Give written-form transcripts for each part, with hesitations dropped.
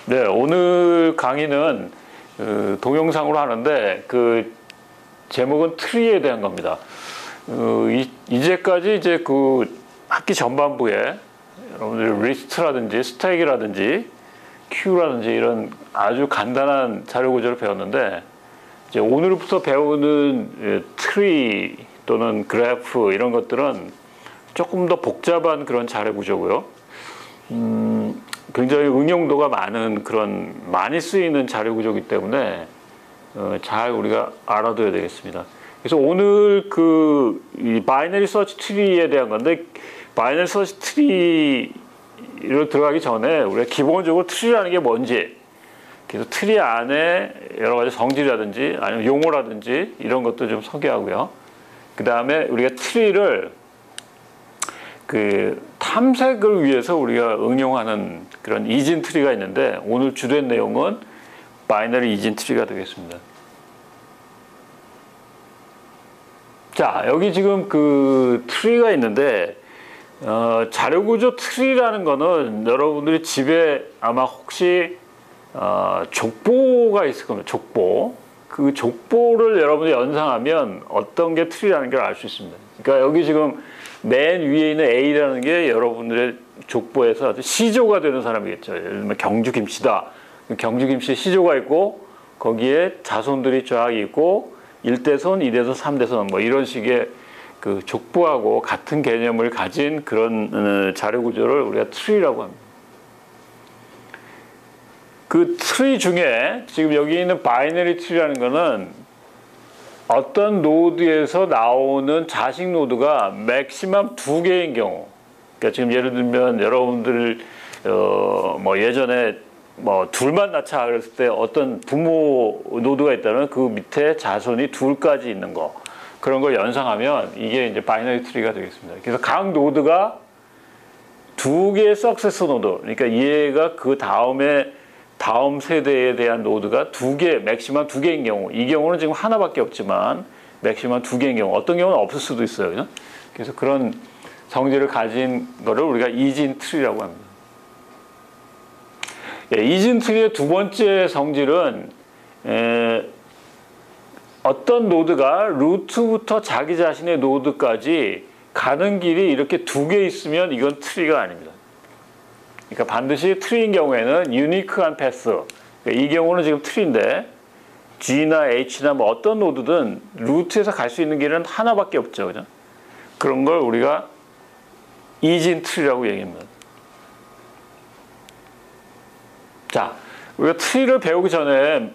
네, 오늘 강의는 동영상으로 하는데 그 제목은 트리에 대한 겁니다. 이제까지 이제 그 학기 전반부에 여러분들 리스트라든지 스택이라든지 큐라든지 이런 아주 간단한 자료 구조를 배웠는데 이제 오늘부터 배우는 트리 또는 그래프 이런 것들은 조금 더 복잡한 그런 자료 구조고요. 굉장히 응용도가 많은 그런 많이 쓰이는 자료 구조이기 때문에 잘 우리가 알아둬야 되겠습니다. 그래서 오늘 이 바이너리 서치 트리에 대한 건데, 바이너리 서치 트리로 들어가기 전에 우리가 기본적으로 트리라는 게 뭔지, 그래서 트리 안에 여러 가지 성질이라든지 아니면 용어라든지 이런 것도 좀 소개하고요. 그 다음에 우리가 트리를 그 탐색을 위해서 우리가 응용하는 그런 이진 트리가 있는데, 오늘 주된 내용은 바이너리 이진 트리가 되겠습니다. 자, 여기 지금 그 트리가 있는데, 자료구조 트리라는 거는 여러분들이 집에 아마 혹시 족보가 있을 겁니다. 족보. 그 족보를 여러분이 연상하면 어떤 게 트리라는 걸 알 수 있습니다. 그러니까 여기 지금 맨 위에 있는 A라는 게 여러분들의 족보에서 아주 시조가 되는 사람이겠죠. 예를 들면 경주 김씨다. 경주 김씨의 시조가 있고 거기에 자손들이 쫙 있고 1대손, 2대손, 3대손 뭐 이런 식의 그 족보하고 같은 개념을 가진 그런 자료 구조를 우리가 트리라고 합니다. 그 트리 중에 지금 여기 있는 바이너리 트리라는 거는 어떤 노드에서 나오는 자식 노드가 맥시멈 2개인 경우, 그러니까 지금 예를 들면 여러분들 뭐 예전에 뭐 둘만 낳자 그랬을 때 어떤 부모 노드가 있다면 그 밑에 자손이 둘까지 있는 거, 그런 걸 연상하면 이게 이제 바이너리 트리가 되겠습니다. 그래서 각 노드가 2개의 석세서 노드, 그러니까 얘가 그 다음 세대에 대한 노드가 2개, 맥시멈 2개인 경우, 이 경우는 지금 하나밖에 없지만 맥시멈 2개인 경우, 어떤 경우는 없을 수도 있어요. 그죠? 그래서 그런 성질을 가진 거를 우리가 이진 트리라고 합니다. 이진 트리의 두 번째 성질은 어떤 노드가 루트부터 자기 자신의 노드까지 가는 길이 이렇게 2개 있으면 이건 트리가 아닙니다. 그러니까 반드시 트리인 경우에는 유니크한 패스, 그러니까 이 경우는 지금 트리인데 G나 H나 뭐 어떤 노드든 루트에서 갈 수 있는 길은 하나밖에 없죠. 그죠? 그런 걸 우리가 이진 트리라고 얘기합니다. 자, 우리가 트리를 배우기 전에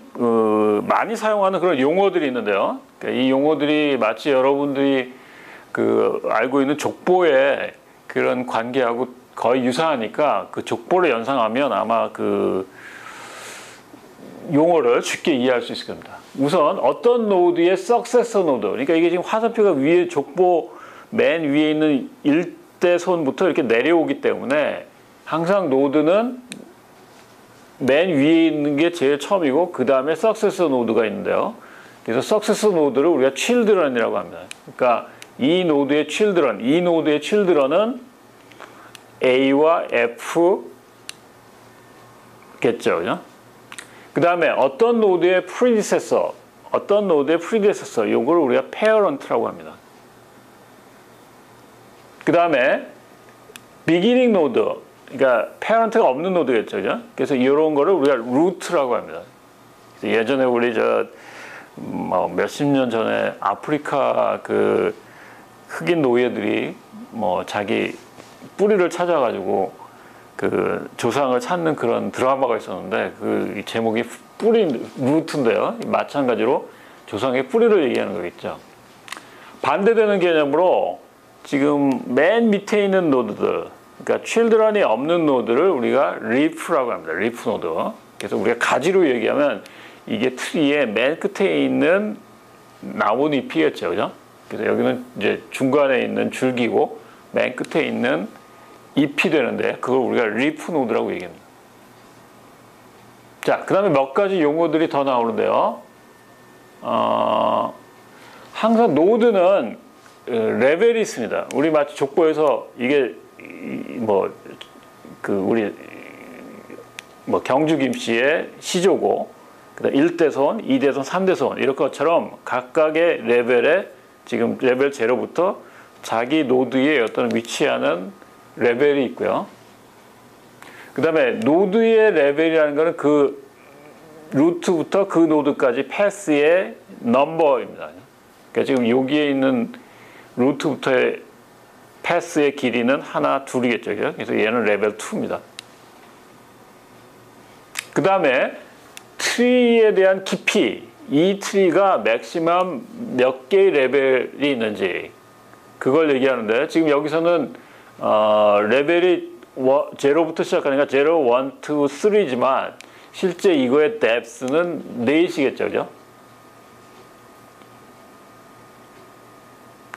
많이 사용하는 그런 용어들이 있는데요. 그러니까 이 용어들이 마치 여러분들이 알고 있는 족보의 그런 관계하고 거의 유사하니까 그 족보를 연상하면 아마 그 용어를 쉽게 이해할 수 있을 겁니다. 우선 어떤 노드의 석세서 노드, 그러니까 이게 지금 화살표가 위에 족보 맨 위에 있는 1대손부터 이렇게 내려오기 때문에 항상 노드는 맨 위에 있는 게 제일 처음이고 그 다음에 석세서 노드가 있는데요. 그래서 석세서 노드를 우리가 children이라고 합니다. 그러니까 이 노드의 children은 A와 F겠죠. 그죠? 그 다음에 어떤 노드의 predecessor, 요거를 우리가 parent라고 합니다. 그 다음에 beginning node, 그러니까 parent가 없는 노드겠죠. 그죠? 그래서 이런 거를 우리가 root라고 합니다. 예전에 우리 몇십 년 전에 아프리카 그 흑인 노예들이 뭐 자기 뿌리를 찾아가지고 그 조상을 찾는 그런 드라마가 있었는데 그 제목이 뿌리 루트인데요. 마찬가지로 조상의 뿌리를 얘기하는 거겠죠. 반대되는 개념으로 지금 맨 밑에 있는 노드들, 그러니까 children이 없는 노드를 우리가 leaf라고 합니다. leaf 노드. 그래서 우리가 가지로 얘기하면 이게 트리의 맨 끝에 있는 나뭇잎이겠죠. 그죠? 그래서 여기는 이제 중간에 있는 줄기고 맨 끝에 있는 잎이 되는데 그걸 우리가 리프 노드라고 얘기합니다. 자, 그 다음에 몇 가지 용어들이 더 나오는데요. 항상 노드는 레벨이 있습니다. 우리 마치 족보에서 이게 우리 뭐 경주 김씨의 시조고, 그다음 1대손, 2대손, 3대손 이런 것처럼 각각의 레벨에 지금 레벨 0부터 자기 노드에 어떤 위치하는 레벨이 있고요. 그 다음에 노드의 레벨이라는 것은 그 루트부터 그 노드까지 패스의 넘버입니다. 그러니까 지금 여기에 있는 루트부터의 패스의 길이는 하나, 둘이겠죠. 그래서 얘는 레벨 2입니다. 그 다음에 트리에 대한 깊이, 이 트리가 맥시멈 몇 개의 레벨이 있는지 그걸 얘기하는데, 지금 여기서는 레벨이 0부터 시작하니까 0, 1, 2, 3지만 실제 이거의 depth는 4이시겠죠, 그죠?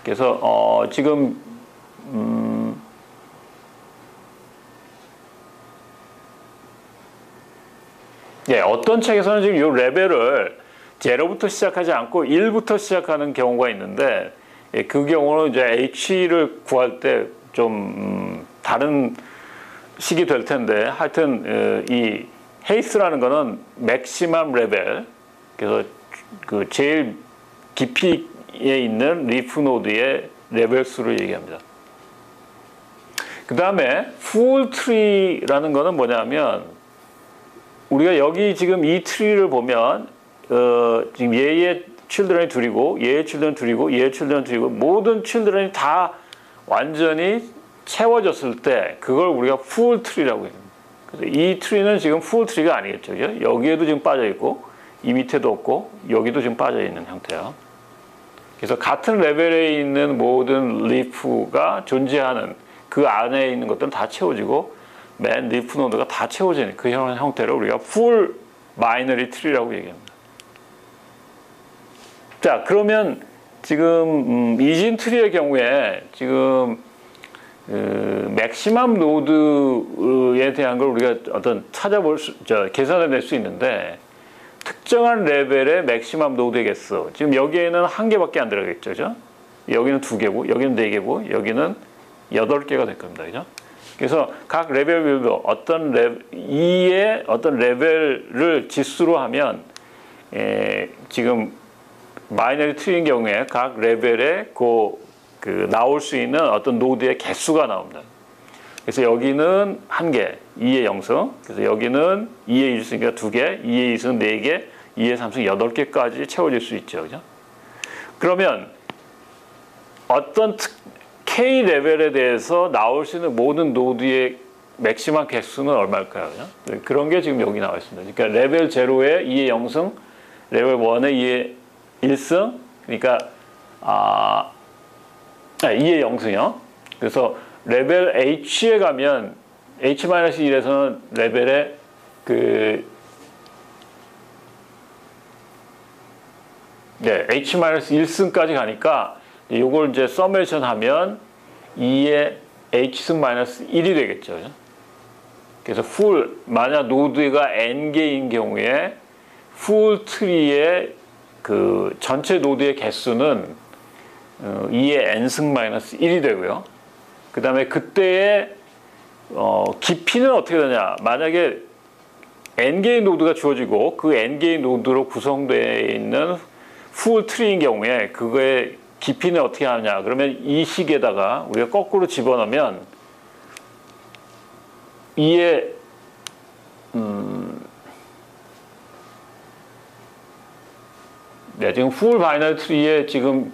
그래서 지금 예, 어떤 책에서는 지금 이 레벨을 0부터 시작하지 않고 1부터 시작하는 경우가 있는데, 예, 그 경우는 이제 H를 구할 때 좀 다른 식이 될 텐데, 하여튼 이 헤이스라는 거는 맥시멈 레벨, 그래서 그 제일 깊이에 있는 리프 노드의 레벨 수를 얘기합니다. 그 다음에 풀 트리라는 거는 뭐냐면, 우리가 여기 지금 이 트리를 보면 지금 얘의 칠드런이 둘이고, 얘의 칠드런이 둘이고, 얘의 칠드런이 둘이고, 모든 칠드런이 다 완전히 채워졌을 때 그걸 우리가 풀 트리라고 해요. 그래서 이 트리는 지금 풀 트리가 아니겠죠. 그죠? 여기에도 지금 빠져 있고, 이 밑에도 없고, 여기도 지금 빠져 있는 형태예요. 그래서 같은 레벨에 있는 모든 리프가 존재하는 그 안에 있는 것들은 다 채워지고, 맨 리프 노드가 다 채워지는 그 형태를 우리가 풀 바이너리 트리라고 얘기합니다. 자, 그러면 지금 이진 트리의 경우에 지금 맥시멈 노드에 대한 걸 우리가 어떤 계산해 낼 수 있는데, 특정한 레벨의 맥시멈 노드의 개수, 지금 여기에는 1개밖에 안 들어가겠죠, 그죠? 여기는 2개고, 여기는 4개고, 여기는 8개가 될 겁니다, 그죠? 그래서 각 레벨별로 이의 어떤 레벨을 지수로 하면, 지금 바이너리 트리인 경우에 각 레벨에 그 나올 수 있는 어떤 노드의 개수가 나옵니다. 그래서 여기는 1개, 2의 0승, 그래서 여기는 2의 1승이니까 2개, 2의 2승 4개, 2의 3승 8개까지 채워질 수 있죠, 그죠? 그러면 어떤 K 레벨에 대해서 나올 수 있는 모든 노드의 맥시멈 개수는 얼마일까요? 그죠? 그런 게 지금 여기 나와 있습니다. 그러니까 레벨 0에 2의 0승, 레벨 1에 2의 1승, 그러니까 2의 0승이요. 그래서 레벨 H에 가면 H-1에서는 레벨에 H-1승까지 가니까 이걸 이제 서메이션 하면 2의 H승 마이너스 1이 되겠죠. 그래서 만약 노드가 N개인 경우에 풀 트리의 그 전체 노드의 개수는 2의 N승 마이너스 1이 되고요. 그 다음에 그때의 깊이는 어떻게 되냐. 만약에 N개의 노드가 주어지고 그 N개의 노드로 구성되어 있는 풀 트리인 경우에 그거의 깊이는 어떻게 하냐. 그러면 이 식에다가 우리가 거꾸로 집어넣으면 2의 지금 풀 바이너리 트리에 지금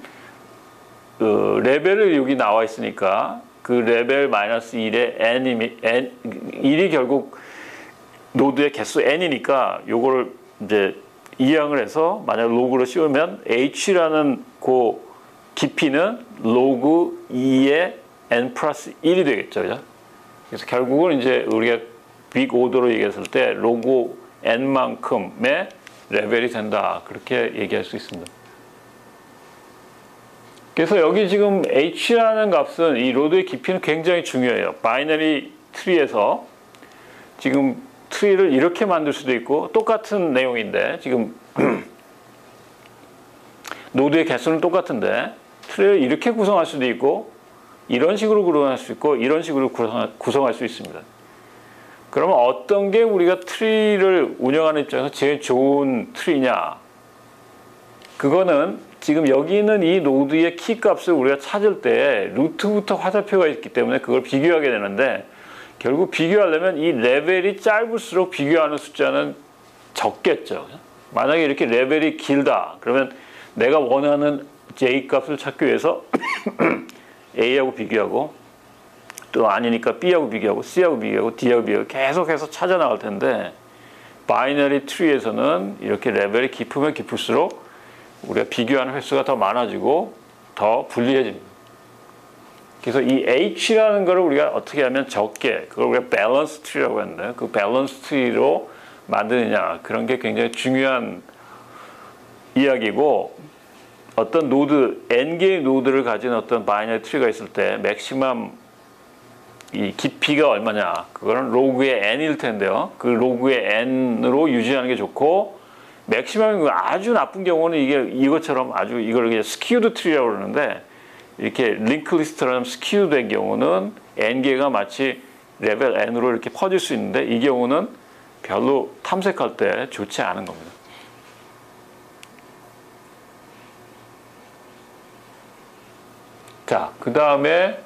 레벨을 여기 나와 있으니까 그 레벨 마이너스 1에 N이 결국 노드의 개수 N이니까 요거를 이제 이항을 해서 만약 로그로 씌우면 H라는 그 깊이는 로그 2의 N 플러스 1이 되겠죠. 그죠? 그래서 결국은 이제 우리가 빅 오더로 얘기했을 때 로그 N만큼의 레벨이 된다. 그렇게 얘기할 수 있습니다. 그래서 여기 지금 H라는 값은 이 로드의 깊이는 굉장히 중요해요. 바이너리 트리에서 지금 트리를 이렇게 만들 수도 있고 똑같은 내용인데 지금 노드의 개수는 똑같은데 트리를 이렇게 구성할 수도 있고 이런 식으로 구성할 수 있고 이런 식으로 구성할 수 있습니다. 그러면 어떤 게 우리가 트리를 운영하는 입장에서 제일 좋은 트리냐? 그거는 지금 여기 있는 이 노드의 키 값을 우리가 찾을 때 루트부터 화살표가 있기 때문에 그걸 비교하게 되는데, 결국 비교하려면 이 레벨이 짧을수록 비교하는 숫자는 적겠죠. 만약에 이렇게 레벨이 길다 그러면 내가 원하는 J 값을 찾기 위해서 A하고 비교하고, 또 아니니까 B하고 비교하고 C하고 비교하고 D하고 비교하고 계속해서 찾아 나갈 텐데, 바이너리 트리에서는 이렇게 레벨이 깊으면 깊을수록 우리가 비교하는 횟수가 더 많아지고 더 불리해집니다. 그래서 이 H라는 거를 우리가 어떻게 하면 적게, 그걸 우리가 밸런스 트리라고 하는데, 그 밸런스 트리로 만드느냐, 그런 게 굉장히 중요한 이야기고, 어떤 노드, n개의 노드를 가진 어떤 바이너리 트리가 있을 때 맥시멈 이 깊이가 얼마냐, 그거는 로그의 n일 텐데요. 그 로그의 n으로 유지하는 게 좋고, 맥시멈이 아주 나쁜 경우는 이것처럼 아주 이걸 그냥 스키우드 트리라고 그러는데, 이렇게 링크 리스트처럼 스키우드 된 경우는 n개가 마치 레벨 n으로 이렇게 퍼질 수 있는데, 이 경우는 별로 탐색할 때 좋지 않은 겁니다. 자, 그 다음에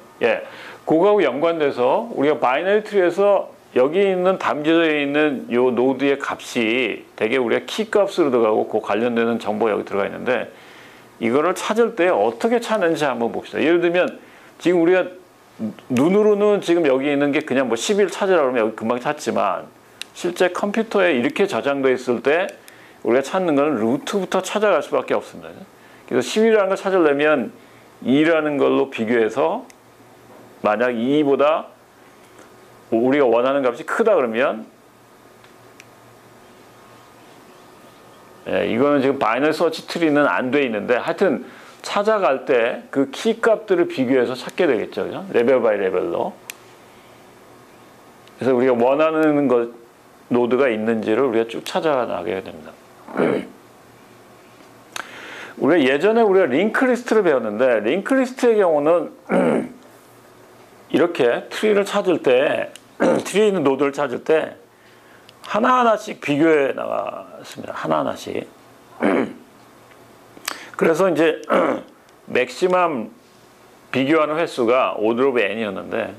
그거하고 연관돼서 우리가 바이너리 트리에서 여기 있는 담겨져 있는 요 노드의 값이 대개 우리가 키 값으로 들어가고 그 관련되는 정보가 여기 들어가 있는데, 이거를 찾을 때 어떻게 찾는지 한번 봅시다. 예를 들면 지금 우리가 눈으로는 지금 여기 있는 게 그냥 뭐 10일 찾으라 그러면 여기 금방 찾지만, 실제 컴퓨터에 이렇게 저장되어 있을 때 우리가 찾는 건 루트부터 찾아갈 수밖에 없습니다. 그래서 10이라는 걸 찾으려면 2라는 걸로 비교해서, 만약 2보다 우리가 원하는 값이 크다 그러면, 이거는 지금 바이너리 서치 트리는 안 돼 있는데, 하여튼 찾아갈 때 그 키 값들을 비교해서 찾게 되겠죠. 그죠? 레벨 바이 레벨로. 그래서 우리가 원하는 것, 노드가 있는지를 우리가 쭉 찾아나가게 됩니다. 우리가 링크 리스트를 배웠는데, 링크 리스트의 경우는 이렇게 트리를 찾을 때, 트리에 있는 노드를 찾을 때 하나하나씩 비교해 나갔습니다. 하나하나씩. 그래서 이제 맥시멈 비교하는 횟수가 오더 오브 n이었는데,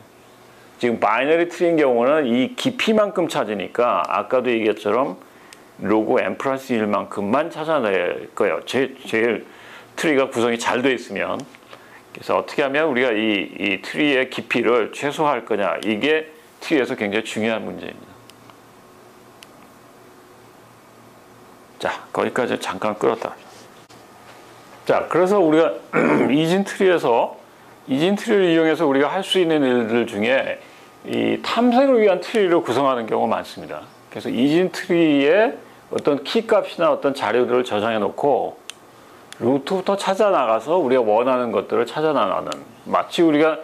지금 바이너리 트리인 경우는 이 깊이만큼 찾으니까 아까도 얘기했처럼 로그 n 플러스 1만큼만 찾아낼 거예요. 제일 트리가 구성이 잘 돼 있으면. 그래서 어떻게 하면 우리가 이 트리의 깊이를 최소화할 거냐, 이게 트리에서 굉장히 중요한 문제입니다. 자, 거기까지 잠깐 끌었다. 자, 그래서 우리가 이진 트리를 이용해서 우리가 할 수 있는 일들 중에 이 탐색을 위한 트리를 구성하는 경우가 많습니다. 그래서 이진 트리에 어떤 키 값이나 어떤 자료들을 저장해 놓고 루트부터 찾아 나가서 우리가 원하는 것들을 찾아 나가는, 마치 우리가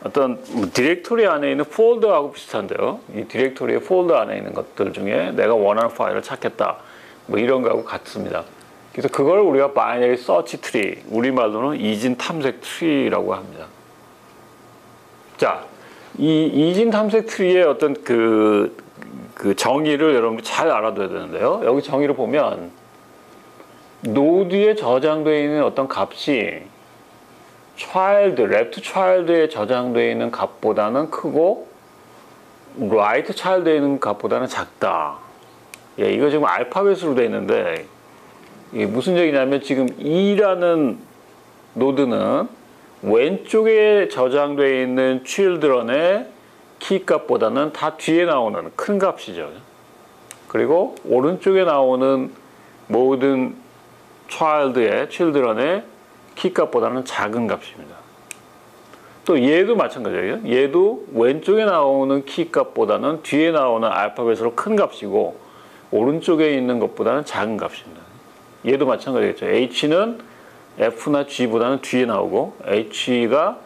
어떤 디렉토리 안에 있는 폴더하고 비슷한데요. 이 디렉토리의 폴더 안에 있는 것들 중에 내가 원하는 파일을 찾겠다, 뭐 이런 거하고 같습니다. 그래서 그걸 우리가 바이너리 서치 트리, 우리말로는 이진 탐색 트리라고 합니다. 자, 이 이진 탐색 트리의 어떤 그 정의를 여러분 잘 알아둬야 되는데요. 여기 정의를 보면 노드에 저장되어 있는 어떤 값이 left child에 저장되어 있는 값보다는 크고 right child에 있는 값보다는 작다. 이거 지금 알파벳으로 되어 있는데, 이게 무슨 얘기냐면, 지금 2라는 노드는 왼쪽에 저장되어 있는 children의 키 값보다는 다 뒤에 나오는 큰 값이죠. 그리고 오른쪽에 나오는 모든 children의 키 값보다는 작은 값입니다. 또 얘도 마찬가지예요. 얘도 왼쪽에 나오는 키 값보다는 뒤에 나오는 알파벳으로 큰 값이고, 오른쪽에 있는 것보다는 작은 값입니다. 얘도 마찬가지겠죠. H는 F나 G보다는 뒤에 나오고, H가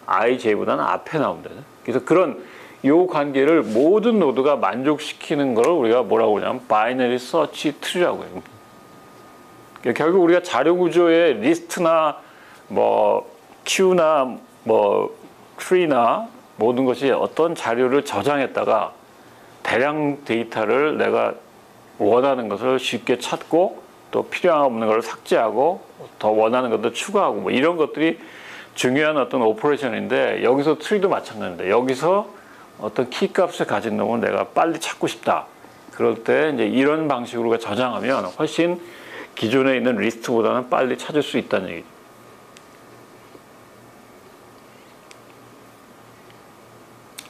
I, J보다는 앞에 나옵니다. 그래서 그런 요 관계를 모든 노드가 만족시키는 걸 우리가 뭐라고 하냐면 바이너리 서치 트리라고 해요. 결국 우리가 자료 구조의 리스트나 뭐 queue나 뭐 tree나 모든 것이 어떤 자료를 저장했다가 대량 데이터를 내가 원하는 것을 쉽게 찾고 또 필요 없는 걸 삭제하고 더 원하는 것도 추가하고 뭐 이런 것들이 중요한 어떤 오퍼레이션인데 여기서 트리도 마찬가지인데 여기서 어떤 키 값을 가진 놈을 내가 빨리 찾고 싶다. 그럴 때 이제 이런 방식으로 저장하면 훨씬 기존에 있는 리스트보다는 빨리 찾을 수 있다는 얘기죠.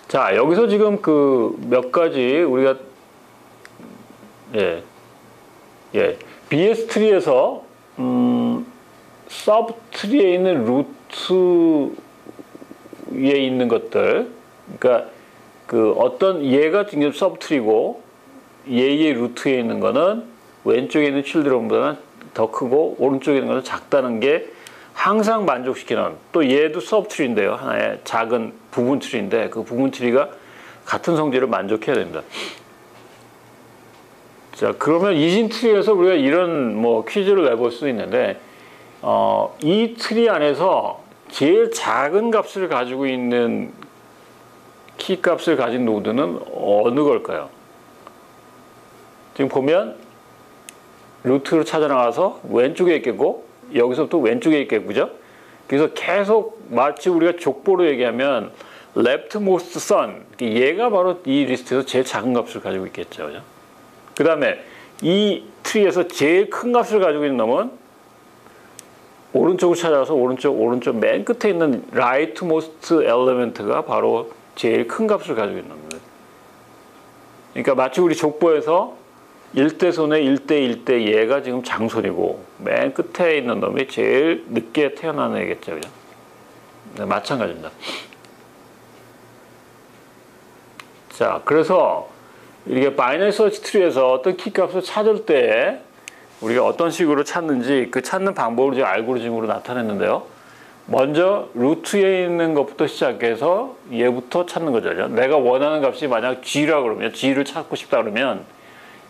자, 여기서 지금 그 몇 가지 우리가 BS 트리에서 서브 트리에 있는 루트에 있는 것들, 그러니까 그 어떤 얘가 지금 서브 트리고 얘의 루트에 있는 거는 왼쪽에 있는 칠드런보다는 더 크고 오른쪽에 있는 것은 작다는 게 항상 만족시키는, 또 얘도 서브 트리인데요. 하나의 작은 부분 트리인데 그 부분 트리가 같은 성질을 만족해야 됩니다. 자, 그러면 이진 트리에서 우리가 이런 뭐 퀴즈를 내볼 수 있는데 이 트리 안에서 제일 작은 값을 가지고 있는 키 값을 가진 노드는 어느 걸까요? 지금 보면 루트로 찾아 나가서 왼쪽에 있겠고 여기서부터 왼쪽에 있겠죠. 그래서 계속 마치 우리가 족보로 얘기하면 leftmost son, 얘가 바로 이 리스트에서 제일 작은 값을 가지고 있겠죠. 그 다음에 이 트리에서 제일 큰 값을 가지고 있는 놈은 오른쪽으로 찾아가서 오른쪽 맨 끝에 있는 rightmost element가 바로 제일 큰 값을 가지고 있는 겁니다. 그러니까 마치 우리 족보에서 1대손에 1대1대 얘가 지금 장손이고 맨 끝에 있는 놈이 제일 늦게 태어나는 애겠죠. 그죠? 네, 마찬가지입니다. 자, 그래서 이게 바이너리 서치 트리에서 어떤 키 값을 찾을 때 우리가 어떤 식으로 찾는지 그 찾는 방법을 지금 알고리즘으로 나타냈는데요. 먼저 루트에 있는 것부터 시작해서 얘부터 찾는 거죠. 내가 원하는 값이 만약 G라고 그러면 G를 찾고 싶다 그러면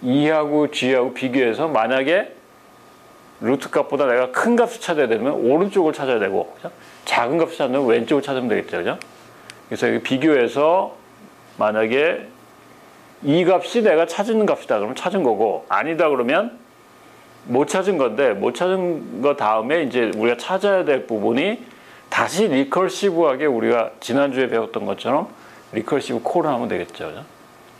E하고 G하고 비교해서 만약에 루트 값보다 내가 큰 값을 찾아야 되면 오른쪽을 찾아야 되고, 그죠? 작은 값을 찾으면 왼쪽을 찾으면 되겠죠. 그죠? 그래서 여기 비교해서 만약에 이 값이 내가 찾은 값이다 그러면 찾은 거고, 아니다 그러면 못 찾은 건데 못 찾은 거 다음에 이제 우리가 찾아야 될 부분이 다시 리커시브하게 우리가 지난주에 배웠던 것처럼 리커시브 콜을 하면 되겠죠. 그죠?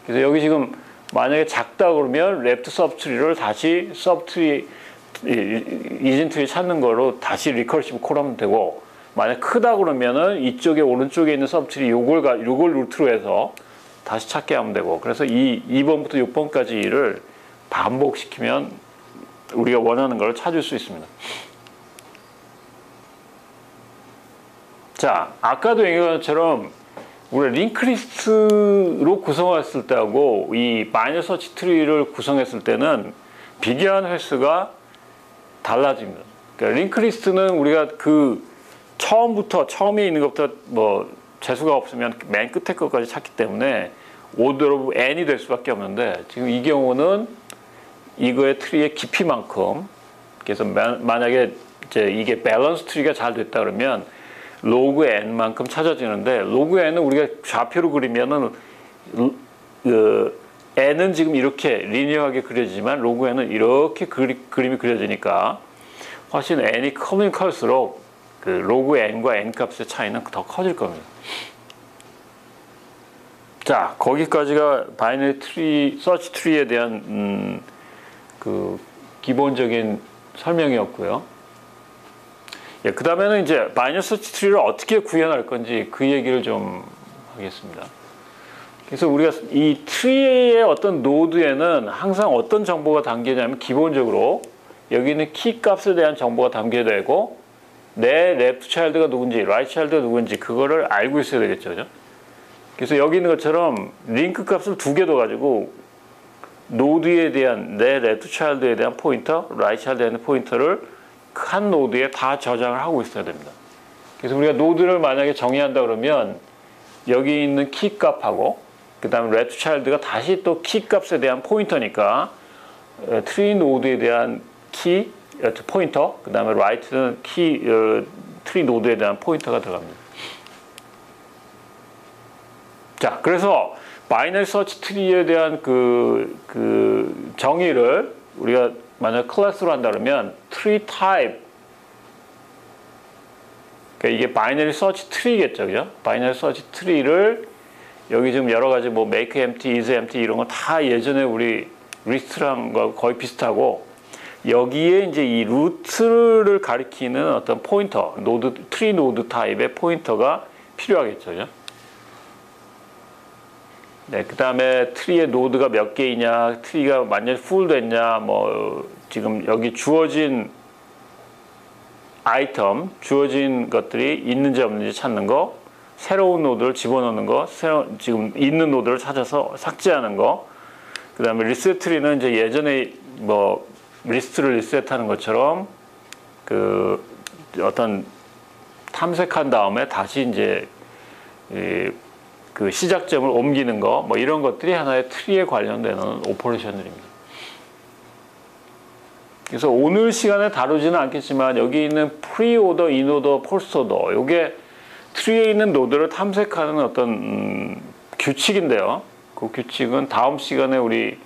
그래서 여기 지금 만약에 작다 그러면 레프트 서브트리를 다시 서브트리 이진 트리 찾는 거로 다시 리커시브 콜하면 되고, 만약 크다 그러면은 이쪽에 오른쪽에 있는 서브트리 요걸 루트로 해서 다시 찾게 하면 되고, 그래서 2번부터 6번까지를 반복시키면 우리가 원하는 걸 찾을 수 있습니다. 자, 아까도 얘기한 것처럼 우리가 링크리스트로 구성했을 때하고 이 마이너 서치 트리를 구성했을 때는 비교한 횟수가 달라집니다. 그러니까 링크리스트는 우리가 그 처음에 있는 것부터 뭐 재수가 없으면 맨 끝에 것까지 찾기 때문에 오더로 n이 될 수밖에 없는데, 지금 이 경우는 이거의 트리의 깊이만큼, 그래서 만약에 이제 이게 밸런스 트리가 잘 됐다 그러면 로그 n만큼 찾아지는데, 로그 n은 우리가 좌표로 그리면은 n은 지금 이렇게 리니어하게 그려지지만 로그 n은 이렇게 그림이 그려지니까 훨씬 n이 크면 클수록 그 로그 n과 n 값의 차이는 더 커질 겁니다. 자, 거기까지가 바이너리 트리, 서치 트리에 대한 그 기본적인 설명이었고요. 예, 그 다음에는 이제 바이너리 서치 트리를 어떻게 구현할 건지 그 얘기를 좀 하겠습니다. 그래서 우리가 이 트리의 어떤 노드에는 항상 어떤 정보가 담겨냐면, 기본적으로 여기 있는 키 값에 대한 정보가 담겨야 되고, 내 레프트 차일드가 누군지, 라이트 차일드가 누군지 그거를 알고 있어야 되겠죠. 그죠? 그래서 여기 있는 것처럼 링크 값을 2개 둬가지고 노드에 대한, 내 레프트 차일드에 대한 포인터, 라이트 차일드에 대한 포인터를 한 노드에 다 저장을 하고 있어야 됩니다. 그래서 우리가 노드를 만약에 정의한다 그러면 여기 있는 키 값하고 그 다음에 레프트 차일드가 다시 또 키 값에 대한 포인터니까 트리 노드에 대한 키, 포인터, 그 다음에 라이트는 트리 노드에 대한 포인터가 들어갑니다. 자, 그래서 바이너리 서치 트리에 대한 그 정의를 우리가 만약 클래스로 한다 그러면 트리 타입, 그러니까 이게 바이너리 서치 트리겠죠, 그죠? 바이너리 서치 트리를 여기 지금 여러 가지 뭐 make empty, is empty 이런 거 다 예전에 우리 리스트랑 거의 비슷하고, 여기에 이제 이 루트를 가리키는 어떤 포인터, 노드, 트리 노드 타입의 포인터가 필요하겠죠, 그죠? 네, 그 다음에 트리의 노드가 몇 개이냐, 트리가 완전히 풀 됐냐, 뭐 지금 여기 주어진 아이템, 주어진 것들이 있는지 없는지 찾는 거, 새로운 노드를 집어넣는 거, 지금 있는 노드를 찾아서 삭제하는 거, 그 다음에 리셋 트리는 이제 예전에 뭐 리스트를 리셋하는 것처럼 그 어떤 탐색한 다음에 다시 이제 그 시작점을 옮기는 거, 뭐 이런 것들이 하나의 트리에 관련되는 오퍼레이션들입니다. 그래서 오늘 시간에 다루지는 않겠지만 여기 있는 프리오더, 인오더, 포스트오더, 이게 트리에 있는 노드를 탐색하는 어떤 규칙인데요. 그 규칙은 다음 시간에 우리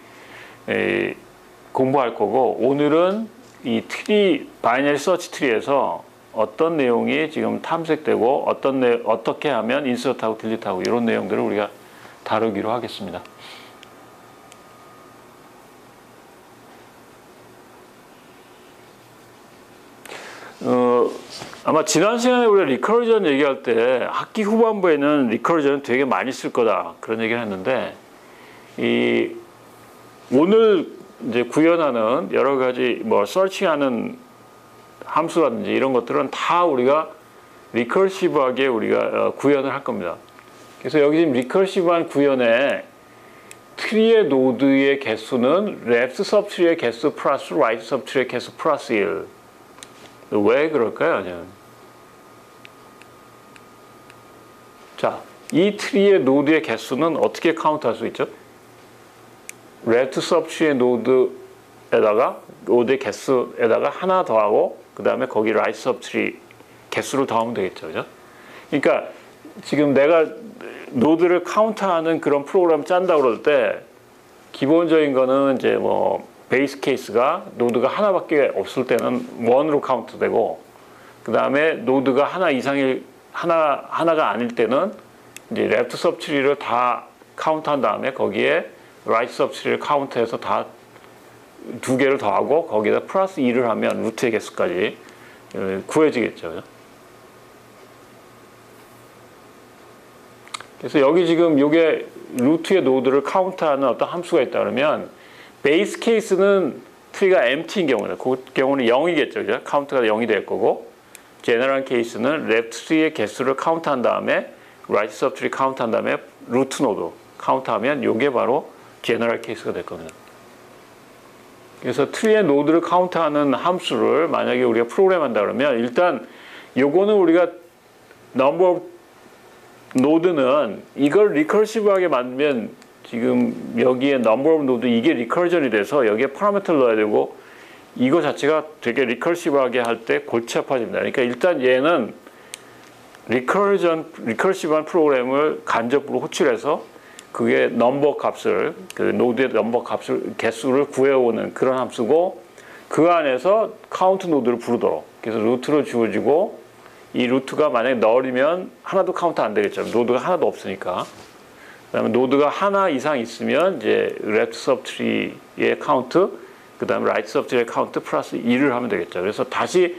공부할 거고, 오늘은 이 트리, 바이너리 서치 트리에서 어떤 내용이 지금 탐색되고 어떻게 하면 인서트하고 딜리트하고 이런 내용들을 우리가 다루기로 하겠습니다. 아마 지난 시간에 우리가 리커전 얘기할 때 학기 후반부에는 리커전을 되게 많이 쓸 거다 그런 얘기를 했는데, 이 오늘 이제 구현하는 여러 가지 뭐 서칭하는 함수라든지 이런 것들은 다 우리가 리커시브하게 우리가 구현을 할 겁니다. 그래서 여기 지금 리커시브한 구현에 트리의 노드의 개수는 레프트 सब트리의 개수 플러스 라이트 सब트리의 개수 플러스 1. 왜 그럴까요? 자, 이 트리의 노드의 개수는 어떻게 카운트할 수 있죠? 레프트 सब트리의 노드에다가 노드의 개수에다가 하나 더하고 그 다음에 거기 라이트 सब트리 개수를 더하면 되겠죠, 그죠? 그러니까 지금 내가 노드를 카운트하는 그런 프로그램 짠다 그럴 때 기본적인 거는 이제 뭐 베이스 케이스가 노드가 하나밖에 없을 때는 1으로 카운트되고, 그 다음에 노드가 하나 이상일 하나가 아닐 때는 이제 레프트 सब트리를 다 카운트한 다음에 거기에 라이트 सब트리를 카운트해서 다 두 개를 더하고 거기다 플러스 2를 하면 루트의 개수까지 구해지겠죠. 그래서 여기 지금 이게 루트의 노드를 카운트하는 어떤 함수가 있다 그러면 베이스 케이스는 트리가 empty인 경우는 그 경우는 0이겠죠. 그죠? 카운트가 0이 될 거고, 제너럴 케이스는 레프트 트리의 개수를 카운트한 다음에 라이트 सब트리 카운트한 다음에 루트 노드 카운트하면 이게 바로 제너럴 케이스가 될 겁니다. 그래서 트리의 노드를 카운트하는 함수를 만약에 우리가 프로그램한다 그러면 일단 요거는 우리가 넘버 노드는 이걸 리커시브하게 만들면 지금 여기에 넘버 오브 노드 이게 리커전이 돼서 여기에 파라미터를 넣어야 되고, 이거 자체가 되게 리커시브하게 할 때 골치 아파집니다. 그러니까 일단 얘는 리커시브한 프로그램을 간접으로 호출해서 그게 넘버 값을, 그 노드의 넘버 값을, 개수를 구해오는 그런 함수고, 그 안에서 카운트 노드를 부르도록, 그래서 루트로 주어지고, 이 루트가 만약에 널이면 하나도 카운트 안 되겠죠. 노드가 하나도 없으니까. 그다음에 노드가 하나 이상 있으면 이제 레프트 सब트리의 카운트, 그다음에 라이트 सब트리의 카운트 플러스 2를 하면 되겠죠. 그래서 다시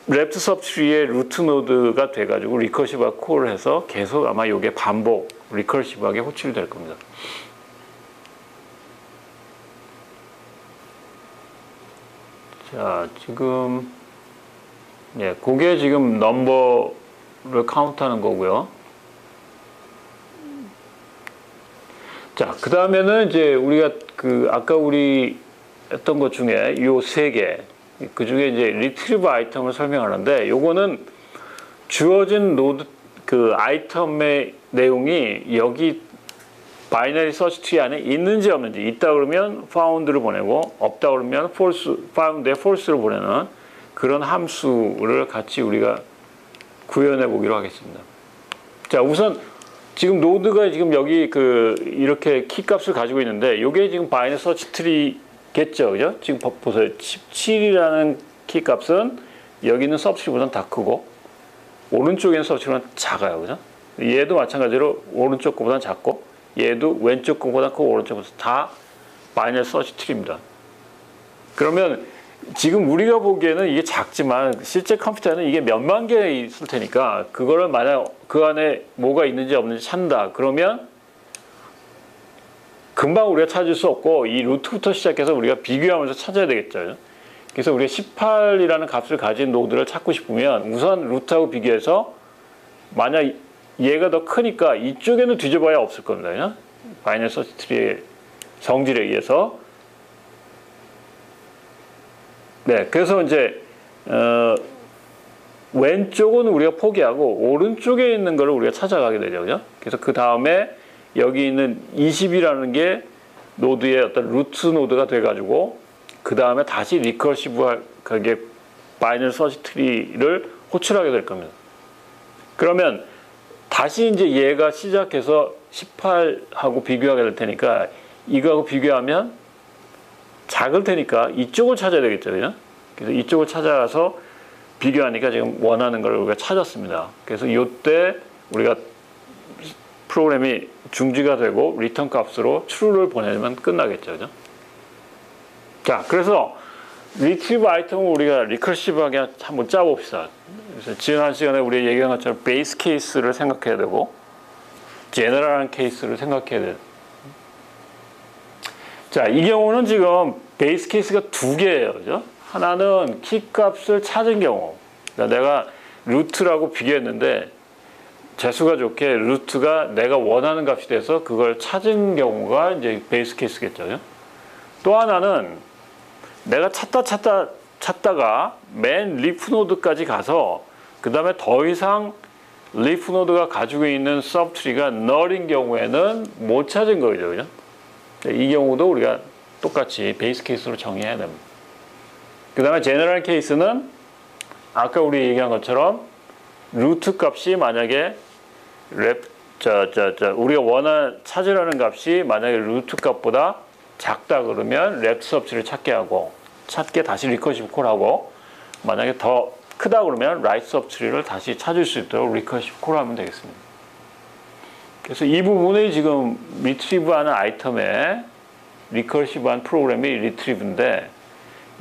레프트 सब트리의 루트 노드가 돼가지고 리커시브하게 콜을 해서 계속 아마 이게 반복 리커시브하게 호출될 겁니다. 자, 지금 그게 지금 넘버를 카운트하는 거고요. 자, 그 다음에는 이제 우리가 아까 우리 했던 것 중에 요 세 개, 그 중에 이제 리트리브 아이템을 설명하는데, 요거는 주어진 노드 그 아이템의 내용이 여기 바이너리 서치 트리 안에 있는지 없는지, 있다 그러면 found를 보내고 없다 그러면 false, found에 false를 보내는 그런 함수를 같이 우리가 구현해 보기로 하겠습니다. 자, 우선 지금 노드가 지금 여기 이렇게 키 값을 가지고 있는데 이게 지금 바이너리 서치 트리겠죠, 그죠? 지금 보세요. 17이라는 키 값은 여기 있는 서브트리보다는 다 크고 오른쪽에 있는 서브트리보다는 작아요, 그죠? 얘도 마찬가지로 오른쪽 거보다는 작고 얘도 왼쪽 거보다 크고 오른쪽 거보다 다 바이너리 서치 트리입니다. 그러면 지금 우리가 보기에는 이게 작지만 실제 컴퓨터에는 이게 몇만 개 있을 테니까 그거를 만약 그 안에 뭐가 있는지 없는지 찾는다 그러면 금방 우리가 찾을 수 없고 이 루트부터 시작해서 우리가 비교하면서 찾아야 되겠죠. 그래서 우리가 18이라는 값을 가진 노드를 찾고 싶으면 우선 루트하고 비교해서 만약 얘가 더 크니까 이쪽에는 뒤져봐야 없을 겁니다. 바이너리 서치 트리의 성질에 의해서. 네, 그래서 이제 왼쪽은 우리가 포기하고 오른쪽에 있는 거를 우리가 찾아가게 되죠, 그죠? 그래서 그 다음에 여기 있는 20이라는 게 노드의 어떤 루트 노드가 돼가지고 그 다음에 다시 리커시브하게 바이너리 서치 트리를 호출하게 될 겁니다. 그러면 다시 이제 얘가 시작해서 18하고 비교하게 될 테니까 이거하고 비교하면 작을 테니까 이쪽을 찾아야 되겠죠, 그죠? 그래서 이쪽을 찾아가서 비교하니까 지금 원하는 걸 우리가 찾았습니다. 그래서 이때 우리가 프로그램이 중지가 되고 리턴 값으로 true를 보내면 끝나겠죠, 그죠? 자, 그래서 retrieve 아이템을 우리가 리커시브하게 한번 짜봅시다. 그래서 지난 시간에 우리 얘기한 것처럼 베이스 케이스를 생각해야 되고 제너럴한 케이스를 생각해야 돼요. 자, 이 경우는 지금 베이스 케이스가 두 개예요, 그죠? 하나는 키 값을 찾은 경우, 그러니까 내가 루트라고 비교했는데 재수가 좋게 루트가 내가 원하는 값이 돼서 그걸 찾은 경우가 이제 베이스 케이스겠죠, 그죠? 또 하나는 내가 찾다가 맨 리프 노드까지 가서 그 다음에 더 이상 리프 노드가 가지고 있는 서브트리가 null인 경우에는 못 찾은 거죠, 그죠? 이 경우도 우리가 똑같이 베이스 케이스로 정의해야 됩니다. 그 다음에 제너럴 케이스는 아까 우리 얘기한 것처럼 루트 값이 만약에 우리가 찾으라는 값이 만약에 루트 값보다 작다 그러면 랩트 서브트리를 찾게 다시 리커시브 콜하고 만약에 더 크다 그러면 라이트 서브트리를 다시 찾을 수 있도록 리커시브 콜하면 되겠습니다. 그래서 이 부분이 지금 리트리브하는 아이템의 리커시브한 프로그램이 리트리브인데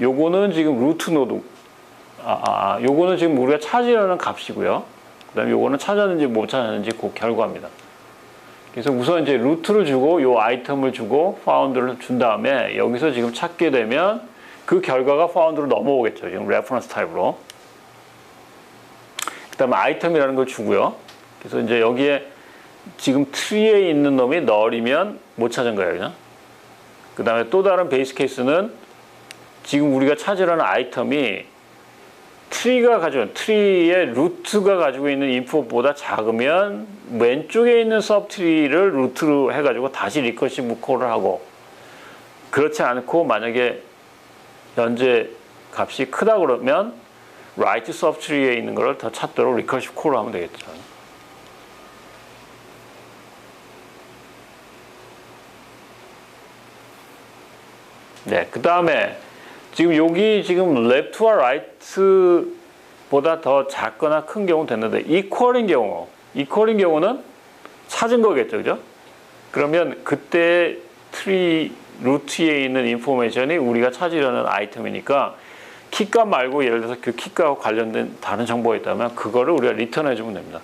요거는 지금 루트 노드 요거는 지금 우리가 찾으려는 값이고요. 그 다음에 요거는 찾았는지 못 찾았는지 그 결과입니다. 그래서 우선 이제 루트를 주고 요 아이템을 주고 파운드를 준 다음에 여기서 지금 찾게 되면 그 결과가 파운드로 넘어오겠죠. 지금 레퍼런스 타입으로. 그 다음에 아이템이라는 걸 주고요. 그래서 이제 여기에 지금 트리에 있는 놈이 null이면 못 찾은 거예요, 그냥. 그 다음에 또 다른 베이스 케이스는 지금 우리가 찾으려는 아이템이 트리의 루트가 가지고 있는 인풋보다 작으면 왼쪽에 있는 서브트리를 루트로 해가지고 다시 리커시브 콜을 하고 그렇지 않고 만약에 현재 값이 크다 그러면 라이트 서브트리에 있는 걸 더 찾도록 리커시브 콜을 하면 되겠죠. 네, 그 다음에 지금 여기 지금 left와 right보다 더 작거나 큰 경우 됐는데 equal인 경우는 찾은 거겠죠, 그죠? 그러면 그때 트리 루트에 있는 인포메이션이 우리가 찾으려는 아이템이니까 키값 말고 예를 들어서 그 키값과 관련된 다른 정보가 있다면 그거를 우리가 리턴해 주면 됩니다.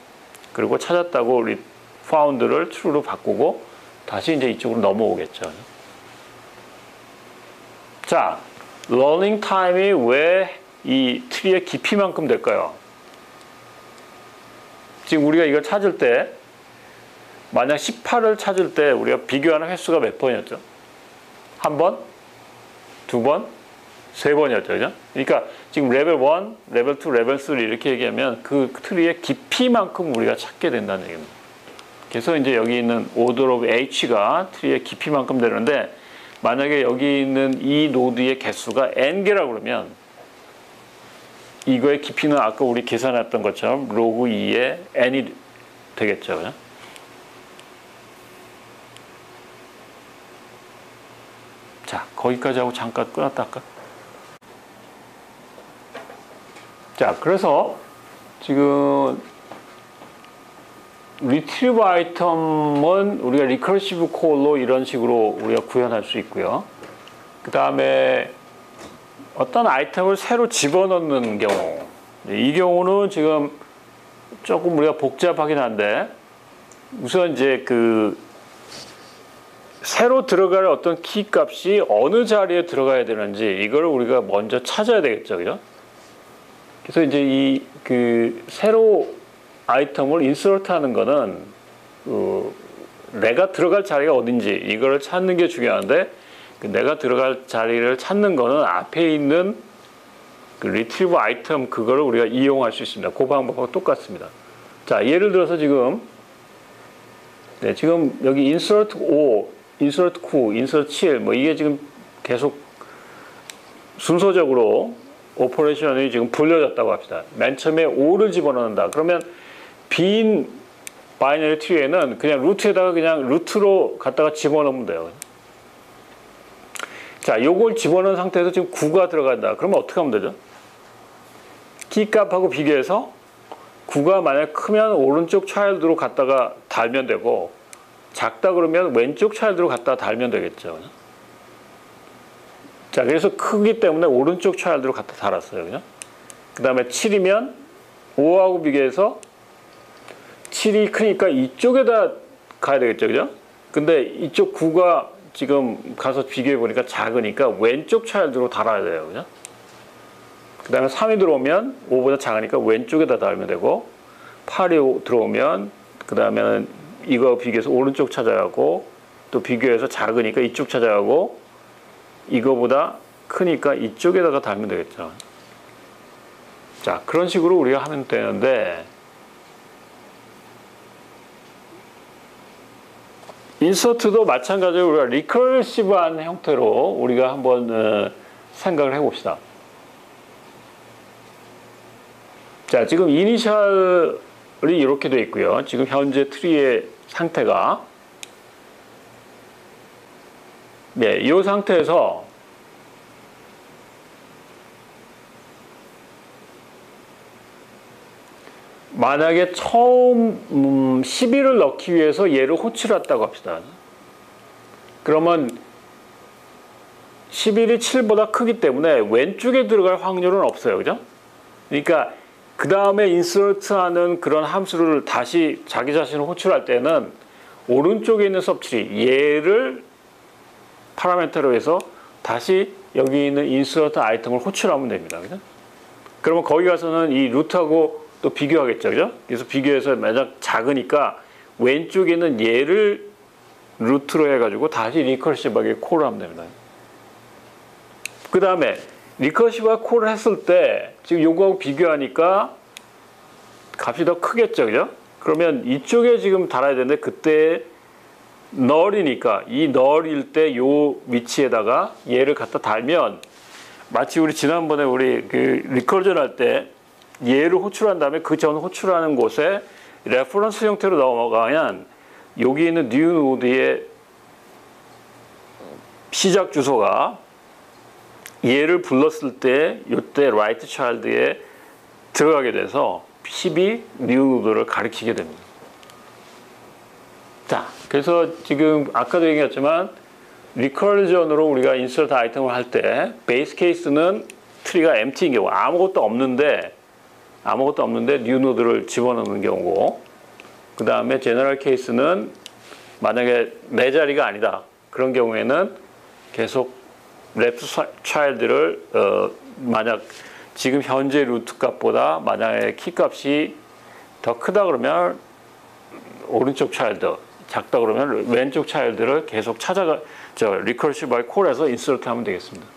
그리고 찾았다고 found를 true로 바꾸고 다시 이제 이쪽으로 넘어오겠죠. 자, 러닝 타임이 왜 이 트리의 깊이만큼 될까요? 지금 우리가 이걸 찾을 때 만약 18을 찾을 때 우리가 비교하는 횟수가 몇 번이었죠? 한 번? 두 번? 세 번이었죠, 그죠? 그러니까 지금 레벨 1, 레벨 2, 레벨 3 이렇게 얘기하면 그 트리의 깊이만큼 우리가 찾게 된다는 얘기입니다. 그래서 이제 여기 있는 order of h가 트리의 깊이만큼 되는데 만약에 여기 있는 이 노드의 개수가 n개라고 그러면 이거의 깊이는 아까 우리 계산했던 것처럼 로그 2의 n이 되겠죠. 그죠? 거기까지 하고 잠깐 끊었다 할까? 자, 그래서 지금 retrieve 아이템은 우리가 recursive call로 이런 식으로 우리가 구현할 수 있고요. 그 다음에 어떤 아이템을 새로 집어넣는 경우, 이 경우는 지금 조금 우리가 복잡하긴 한데, 우선 이제 그 새로 들어갈 어떤 키 값이 어느 자리에 들어가야 되는지 이걸 우리가 먼저 찾아야 되겠죠, 그죠? 그래서 이제 이 그 새로 아이템을 인서트하는 거는 내가 들어갈 자리가 어딘지 이거를 찾는 게 중요한데, 그 내가 들어갈 자리를 찾는 거는 앞에 있는 그 retrieve 아이템 그거를 우리가 이용할 수 있습니다. 그 방법하고 똑같습니다. 자, 예를 들어서 지금 지금 여기 insert 5, insert 9, insert 7 뭐 이게 지금 계속 순서적으로 오퍼레이션이 지금 불려졌다고 합시다. 맨 처음에 5를 집어넣는다. 그러면 빈 바이너리 트리에는 그냥 루트에다가 그냥 루트로 갖다가 집어넣으면 돼요. 자, 요걸 집어넣은 상태에서 지금 9가 들어간다. 그러면 어떻게 하면 되죠? 키값하고 비교해서 9가 만약 크면 오른쪽 차일드로 갖다가 달면 되고, 작다 그러면 왼쪽 차일드로 갖다가 달면 되겠죠. 자, 그래서 크기 때문에 오른쪽 차일드로 갖다 달았어요. 그죠? 그 다음에 7이면 5하고 비교해서 7이 크니까 이쪽에다 가야 되겠죠. 그죠? 근데 이쪽 9가 지금 가서 비교해 보니까 작으니까 왼쪽 차일드로 달아야 돼요. 그죠? 그 다음에 3이 들어오면 5보다 작으니까 왼쪽에다 달면 되고, 8이 들어오면 그 다음에는 이거 비교해서 오른쪽 찾아가고, 또 비교해서 작으니까 이쪽 찾아가고, 이거보다 크니까 이쪽에다가 달면 되겠죠. 자, 그런 식으로 우리가 하면 되는데, 인서트도 마찬가지로 우리가 리커시브한 형태로 우리가 한번 생각을 해봅시다. 자, 지금 이니셜이 이렇게 되어 있고요. 지금 현재 트리의 상태가, 네, 이 상태에서 만약에 처음 11을 넣기 위해서 얘를 호출했다고 합시다. 그러면 11이 7보다 크기 때문에 왼쪽에 들어갈 확률은 없어요. 그죠? 그러니까 그 다음에 인서트하는 그런 함수를 다시 자기 자신을 호출할 때는 오른쪽에 있는 섭취 얘를 파라미터로 해서 다시 여기 있는 인서트 아이템을 호출하면 됩니다. 그죠? 그러면 거기 가서는 이 루트하고 또 비교하겠죠. 그죠? 그래서 비교해서 만약 작으니까 왼쪽에 있는 얘를 루트로 해가지고 다시 리커시브하게 콜을 하면 됩니다. 그 다음에 리커시브와 콜을 했을 때 지금 요거하고 비교하니까 값이 더 크겠죠. 그죠? 그러면 이쪽에 지금 달아야 되는데 그때 널이니까 이 널일 때 요 위치에다가 얘를 갖다 달면 마치 우리 지난번에 우리 그 리커전 할 때 얘를 호출한 다음에 그 전 호출하는 곳에 레퍼런스 형태로 넘어가면 여기 있는 뉴 노드의 시작 주소가 얘를 불렀을 때 이때 라이트 차일드에 들어가게 돼서 12 뉴 노드를 가리키게 됩니다. 자, 그래서 지금 아까도 얘기했지만 리커전으로 우리가 인서트 아이템을 할 때 베이스 케이스는 트리가 empty인 경우 아무것도 없는데 뉴 노드를 집어넣는 경우고, 그 다음에 제너럴 케이스는 만약에 내 자리가 아니다 그런 경우에는 계속 레프트 차일드를 만약 지금 현재 루트 값보다 만약에 키 값이 더 크다 그러면 오른쪽 차일드, 작다 그러면 왼쪽 차일드를 계속 찾아가 리커시브 바이 콜에서 인서트 하면 되겠습니다.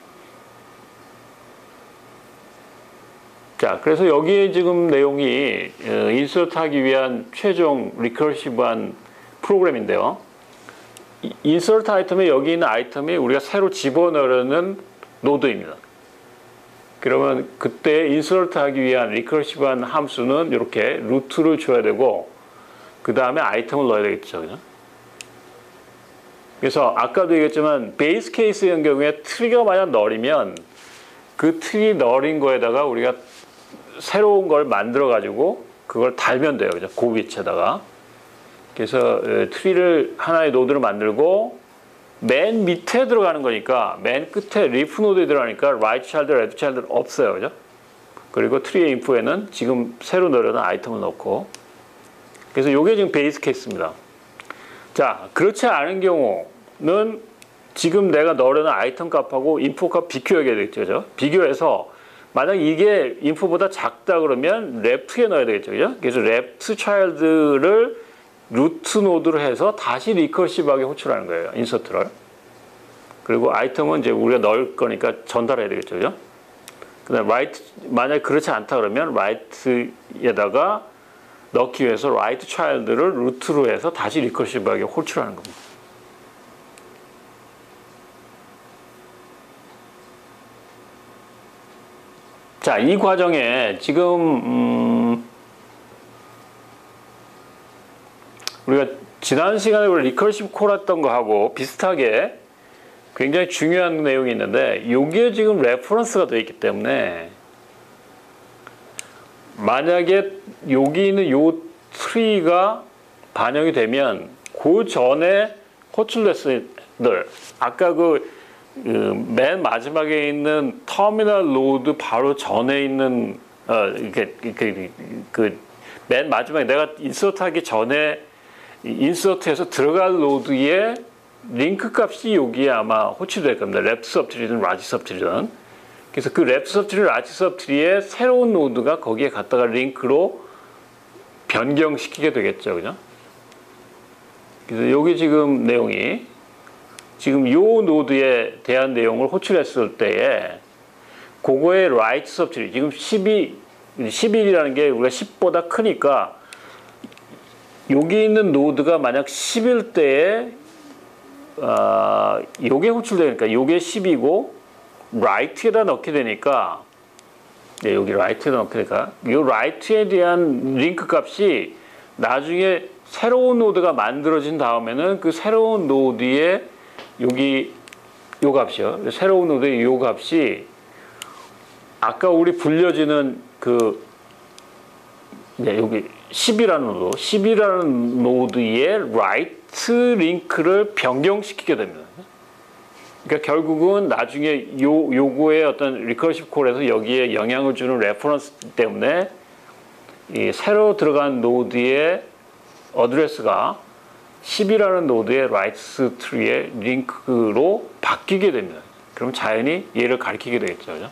자, 그래서 여기에 지금 내용이 인서트 하기 위한 최종 리커시브한 프로그램인데요. 인서트 아이템에 여기 있는 아이템이 우리가 새로 집어넣으려는 노드입니다. 그러면 그때 인서트 하기 위한 리커시브한 함수는 이렇게 루트를 줘야 되고 그 다음에 아이템을 넣어야 되겠죠. 그죠? 그래서 아까도 얘기했지만 베이스 케이스의 경우에 트리가 만약 널이면 그 트리 널인 거에다가 우리가 새로운 걸 만들어 가지고 그걸 달면 돼요. 그죠? 그 위치에다가. 그래서 트리를 하나의 노드를 만들고 맨 밑에 들어가는 거니까 맨 끝에 리프 노드에 들어가니까 라이트 차일드, 레프트 차일드 없어요. 그죠? 그리고 트리의 인포에는 지금 새로 넣으려는 아이템을 넣고 그래서 이게 지금 베이스 케이스입니다. 자, 그렇지 않은 경우는 지금 내가 넣으려는 아이템 값하고 인포 값 비교해야 되겠죠. 그죠? 비교해서 만약 이게 인포보다 작다 그러면 레프트에 넣어야 되겠죠. 그죠? 그래서 레프트 차일드를 루트 노드로 해서 다시 리커시브하게 호출하는 거예요. 인서트를. 그리고 아이템은 이제 우리가 넣을 거니까 전달해야 되겠죠. 그죠? 그다음 라이트, 만약 그렇지 않다 그러면 라이트에다가 넣기 위해서 라이트 차일드를 루트로 해서 다시 리커시브하게 호출하는 겁니다. 자, 이 과정에 지금 우리가 지난 시간에 우리 리커시브 콜 했던 거하고 비슷하게 굉장히 중요한 내용이 있는데 이게 지금 레퍼런스가 되어 있기 때문에 만약에 여기 있는 요 트리가 반영이 되면 그 전에 호출레스들 아까 맨 마지막에 있는 터미널 노드 바로 전에 있는 맨 마지막에 내가 인서트하기 전에 인서트에서 들어갈 노드의 링크 값이 여기에 아마 호출될 겁니다. 레프트 सब트리든 라지 सब트리든. 그래서 그 레프트 सब트리, 라지 सब트리의 새로운 노드가 거기에 갖다가 링크로 변경시키게 되겠죠, 그죠? 그래서 여기 지금 내용이 지금 요 노드에 대한 내용을 호출했을 때에 그거의 라이트 सब트리 지금 11이라는 게 우리가 10보다 크니까 여기 있는 노드가 만약 10일 때에 요게 호출되니까 요게 10이고 라이트에다 넣게 되니까 여기 라이트에다 넣게 되니까 요 라이트에 대한 링크 값이 나중에 새로운 노드가 만들어진 다음에는 그 새로운 노드의 여기 요 값이요. 새로운 노드의 요 값이 아까 우리 불려지는 여기 10이라는 노드의 라이트 링크를 변경시키게 됩니다. 그러니까 결국은 나중에 요거의 어떤 리커시브 콜에서 여기에 영향을 주는 레퍼런스 때문에 이 새로 들어간 노드의 어드레스가 10이라는 노드의 라이트 트리의 링크로 바뀌게 됩니다. 그럼 자연히 얘를 가리키게 되겠죠. 그죠?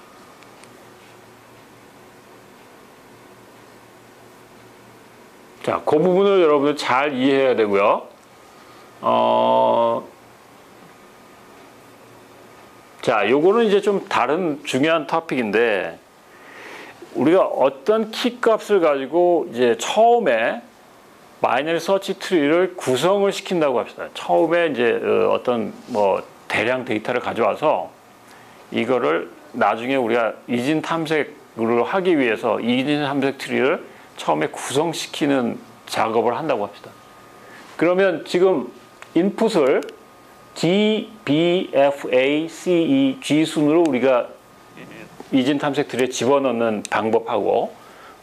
자, 그 부분을 여러분들 잘 이해해야 되고요. 자, 요거는 이제 좀 다른 중요한 토픽인데 우리가 어떤 키 값을 가지고 이제 처음에 바이너리 서치 트리를 구성을 시킨다고 합시다. 처음에 이제 어떤 뭐 대량 데이터를 가져와서 이거를 나중에 우리가 이진 탐색을 하기 위해서 이진 탐색 트리를 처음에 구성시키는 작업을 한다고 합시다. 그러면 지금 인풋을 D, B, F, A, C, E, G 순으로 우리가 이진 탐색 트리에 집어넣는 방법하고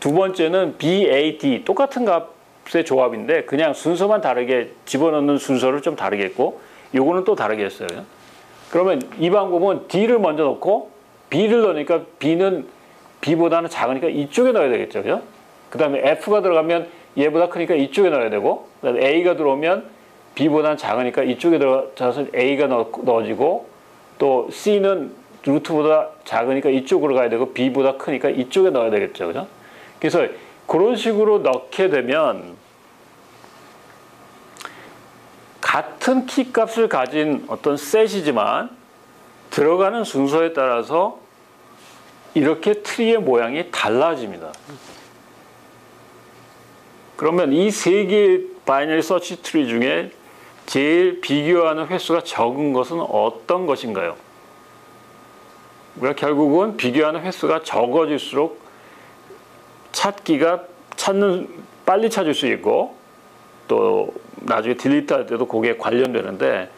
두 번째는 B, A, D 똑같은 값의 조합인데 그냥 순서만 다르게 집어넣는 순서를 좀 다르겠고 요거는 또 다르게 했어요. 그러면 이 방법은 D를 먼저 넣고 B를 넣으니까 B는 B보다는 작으니까 이쪽에 넣어야 되겠죠. 그죠? 그 다음에 F가 들어가면 얘보다 크니까 이쪽에 넣어야 되고 그 다음에 A가 들어오면 B보다는 작으니까 이쪽에 들어가서 A가 넣어지고 또 C는 루트보다 작으니까 이쪽으로 가야 되고 B보다 크니까 이쪽에 넣어야 되겠죠. 그죠? 그래서 그런 식으로 넣게 되면 같은 키 값을 가진 어떤 셋이지만 들어가는 순서에 따라서 이렇게 트리의 모양이 달라집니다. 그러면 이 세 개의 바이너리 서치 트리 중에 제일 비교하는 횟수가 적은 것은 어떤 것인가요? 우리가 결국은 비교하는 횟수가 적어질수록 빨리 찾을 수 있고 또 나중에 딜리트 할 때도 그게 관련되는데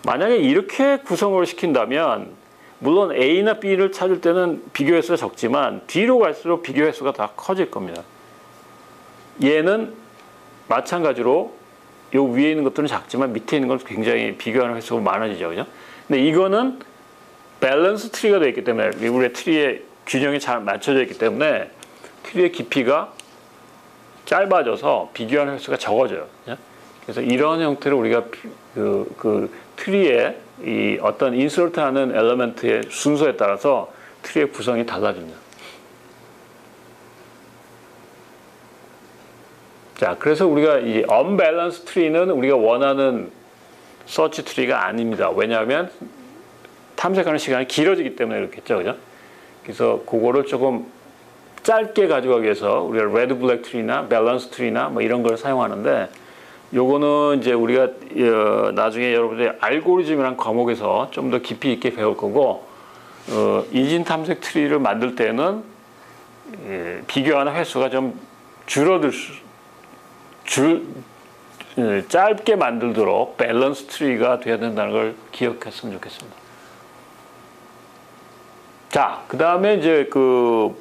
만약에 이렇게 구성을 시킨다면 물론 A나 B를 찾을 때는 비교 횟수가 적지만 뒤로 갈수록 비교 횟수가 다 커질 겁니다. 얘는 마찬가지로 요 위에 있는 것들은 작지만 밑에 있는 건 굉장히 비교하는 횟수가 많아지죠. 그죠? 근데 이거는 밸런스 트리가 되어 있기 때문에 우리의 트리의 균형이 잘 맞춰져 있기 때문에 트리의 깊이가 짧아져서 비교하는 횟수가 적어져요. 그죠? 그래서 이런 형태로 우리가 그 트리의 이 어떤 인서트하는 엘리먼트의 순서에 따라서 트리의 구성이 달라집니다. 자, 그래서 우리가 이 unbalanced tree는 우리가 원하는 서치 트리가 아닙니다. 왜냐하면 탐색하는 시간이 길어지기 때문에 그렇겠죠, 그죠? 그래서 그거를 조금 짧게 가져가기 위해서 우리가 레드 블랙 트리나 밸런스 트리나 뭐 이런 걸 사용하는데, 요거는 이제 우리가 나중에 여러분들이 알고리즘이라는 과목에서 좀 더 깊이 있게 배울 거고, 이진 탐색 트리를 만들 때는 비교하는 횟수가 좀 짧게 만들도록 밸런스 트리가 돼야 된다는 걸 기억했으면 좋겠습니다. 자, 그 다음에 이제 그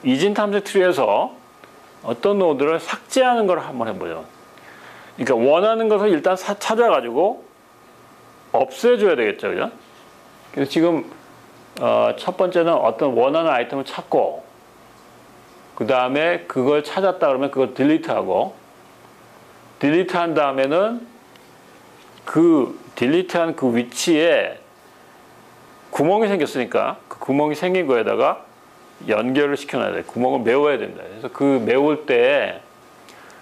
이진 탐색 트리에서 어떤 노드를 삭제하는 걸 한번 해보죠. 그러니까 원하는 것을 일단 찾아가지고 없애줘야 되겠죠, 그죠? 그래서 지금 첫 번째는 어떤 원하는 아이템을 찾고, 그 다음에 그걸 찾았다 그러면 그걸 딜리트하고, 딜리트한 다음에는 그 딜리트한 그 위치에 구멍이 생겼으니까 그 구멍이 생긴 거에다가 연결을 시켜놔야 돼요. 구멍을 메워야 됩니다. 그래서 그 메울 때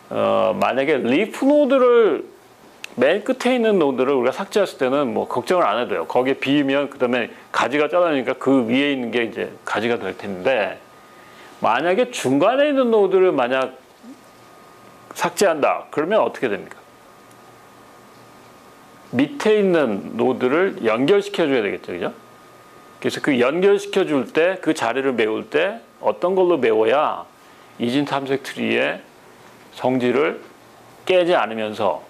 만약에 리프 노드를 맨 끝에 있는 노드를 우리가 삭제했을 때는 뭐 걱정을 안 해도 돼요. 거기에 비면 그 다음에 가지가 잘라니까 그 위에 있는 게 이제 가지가 될 텐데, 만약에 중간에 있는 노드를 만약 삭제한다 그러면 어떻게 됩니까? 밑에 있는 노드를 연결시켜 줘야 되겠죠, 그죠? 그래서 그 연결시켜 줄 때, 그 자리를 메울 때 어떤 걸로 메워야 이진 탐색 트리의 성질을 깨지 않으면서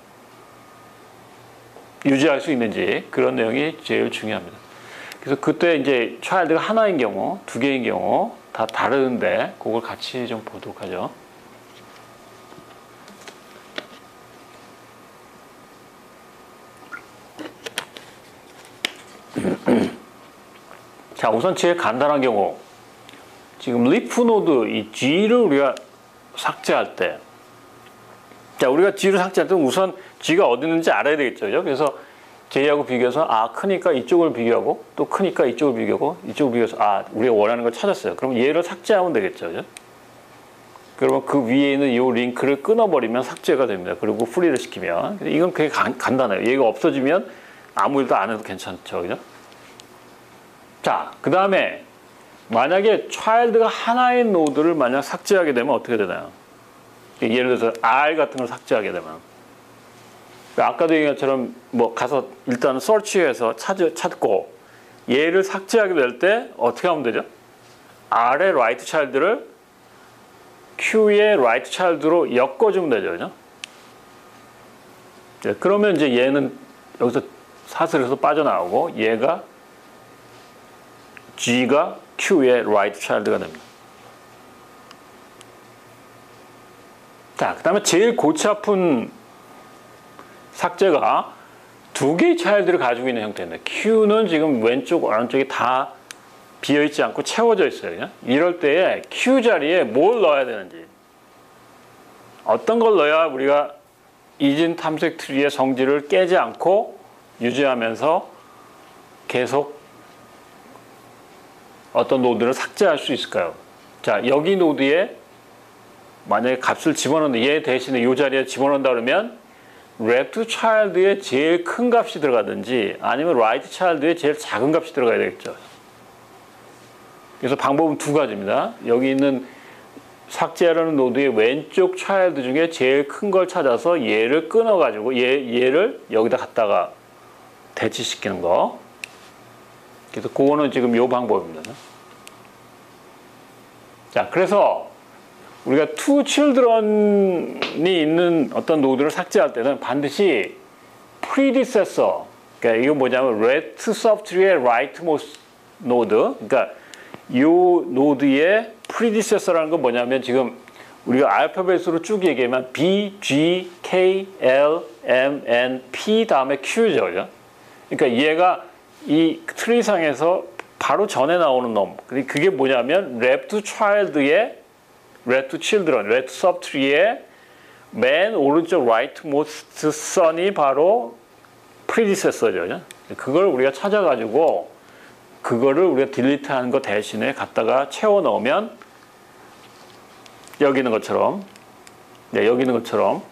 유지할 수 있는지, 그런 내용이 제일 중요합니다. 그래서 그때 이제 차일드가 하나인 경우, 두 개인 경우 다 다르는데 그걸 같이 좀 보도록 하죠. 자, 우선 제일 간단한 경우, 지금 리프 노드 이 G를 우리가 삭제할 때, 자, 우리가 G를 삭제할 때 우선 G가 어디 있는지 알아야 되겠죠, 그죠? 그래서 J하고 비교해서 크니까 이쪽을 비교하고, 또 크니까 이쪽을 비교하고, 이쪽을 비교해서 우리가 원하는 걸 찾았어요. 그럼 얘를 삭제하면 되겠죠, 그죠? 그러면 그 위에 있는 이 링크를 끊어버리면 삭제가 됩니다. 그리고 프리를 시키면. 이건 되게 간단해요. 얘가 없어지면 아무 일도 안 해도 괜찮죠, 그죠? 자, 그 다음에 만약에 차일드가 하나의 노드를 만약 삭제하게 되면 어떻게 되나요? 예를 들어서 R 같은 걸 삭제하게 되면, 아까도 얘기한 것처럼 뭐 가서 일단 서치해서 찾고 얘를 삭제하게 될 때 어떻게 하면 되죠? R의 right child를 Q의 right child로 엮어주면 되죠, 그죠? 네, 그러면 이제 얘는 여기서 사슬에서 빠져나오고 얘가 G가 Q의 right child가 됩니다. 자, 그 다음에 제일 골치 아픈 삭제가 두 개의 차일드를 가지고 있는 형태입니다. Q는 지금 왼쪽, 오른쪽이 다 비어있지 않고 채워져 있어요. 그냥? 이럴 때에 Q 자리에 뭘 넣어야 되는지, 어떤 걸 넣어야 우리가 이진 탐색 트리의 성질을 깨지 않고 유지하면서 계속 어떤 노드를 삭제할 수 있을까요? 자, 여기 노드에 만약에 값을 집어넣는데 얘 대신에 이 자리에 집어넣는다 그러면 left child의 제일 큰 값이 들어가든지 아니면 right child의 제일 작은 값이 들어가야 되겠죠. 그래서 방법은 두 가지입니다. 여기 있는 삭제하려는 노드의 왼쪽 child 중에 제일 큰 걸 찾아서 얘를 끊어가지고 얘를 여기다 갖다가 대치시키는 거. 그래서 그거는 지금 요 방법입니다. 자, 그래서 우리가 two children이 있는 어떤 노드를 삭제할 때는 반드시 predecessor, 그러니까 이거 뭐냐면 left subtree의 rightmost node. 그러니까 이 노드의 predecessor라는 건 뭐냐면 지금 우리가 알파벳으로 쭉 얘기하면 B, G, K, L, M, N, P 다음에 Q죠. 그죠? 그러니까 얘가 이 트리상에서 바로 전에 나오는 놈. 그게 뭐냐면 left child의 left children, left subtree의 맨 오른쪽 rightmost son이 바로 predecessor죠. 그죠? 그걸 우리가 찾아가지고 그거를 우리가 딜리트하는 거 대신에 갖다가 채워 넣으면 여기 있는 것처럼, 네, 여기 있는 것처럼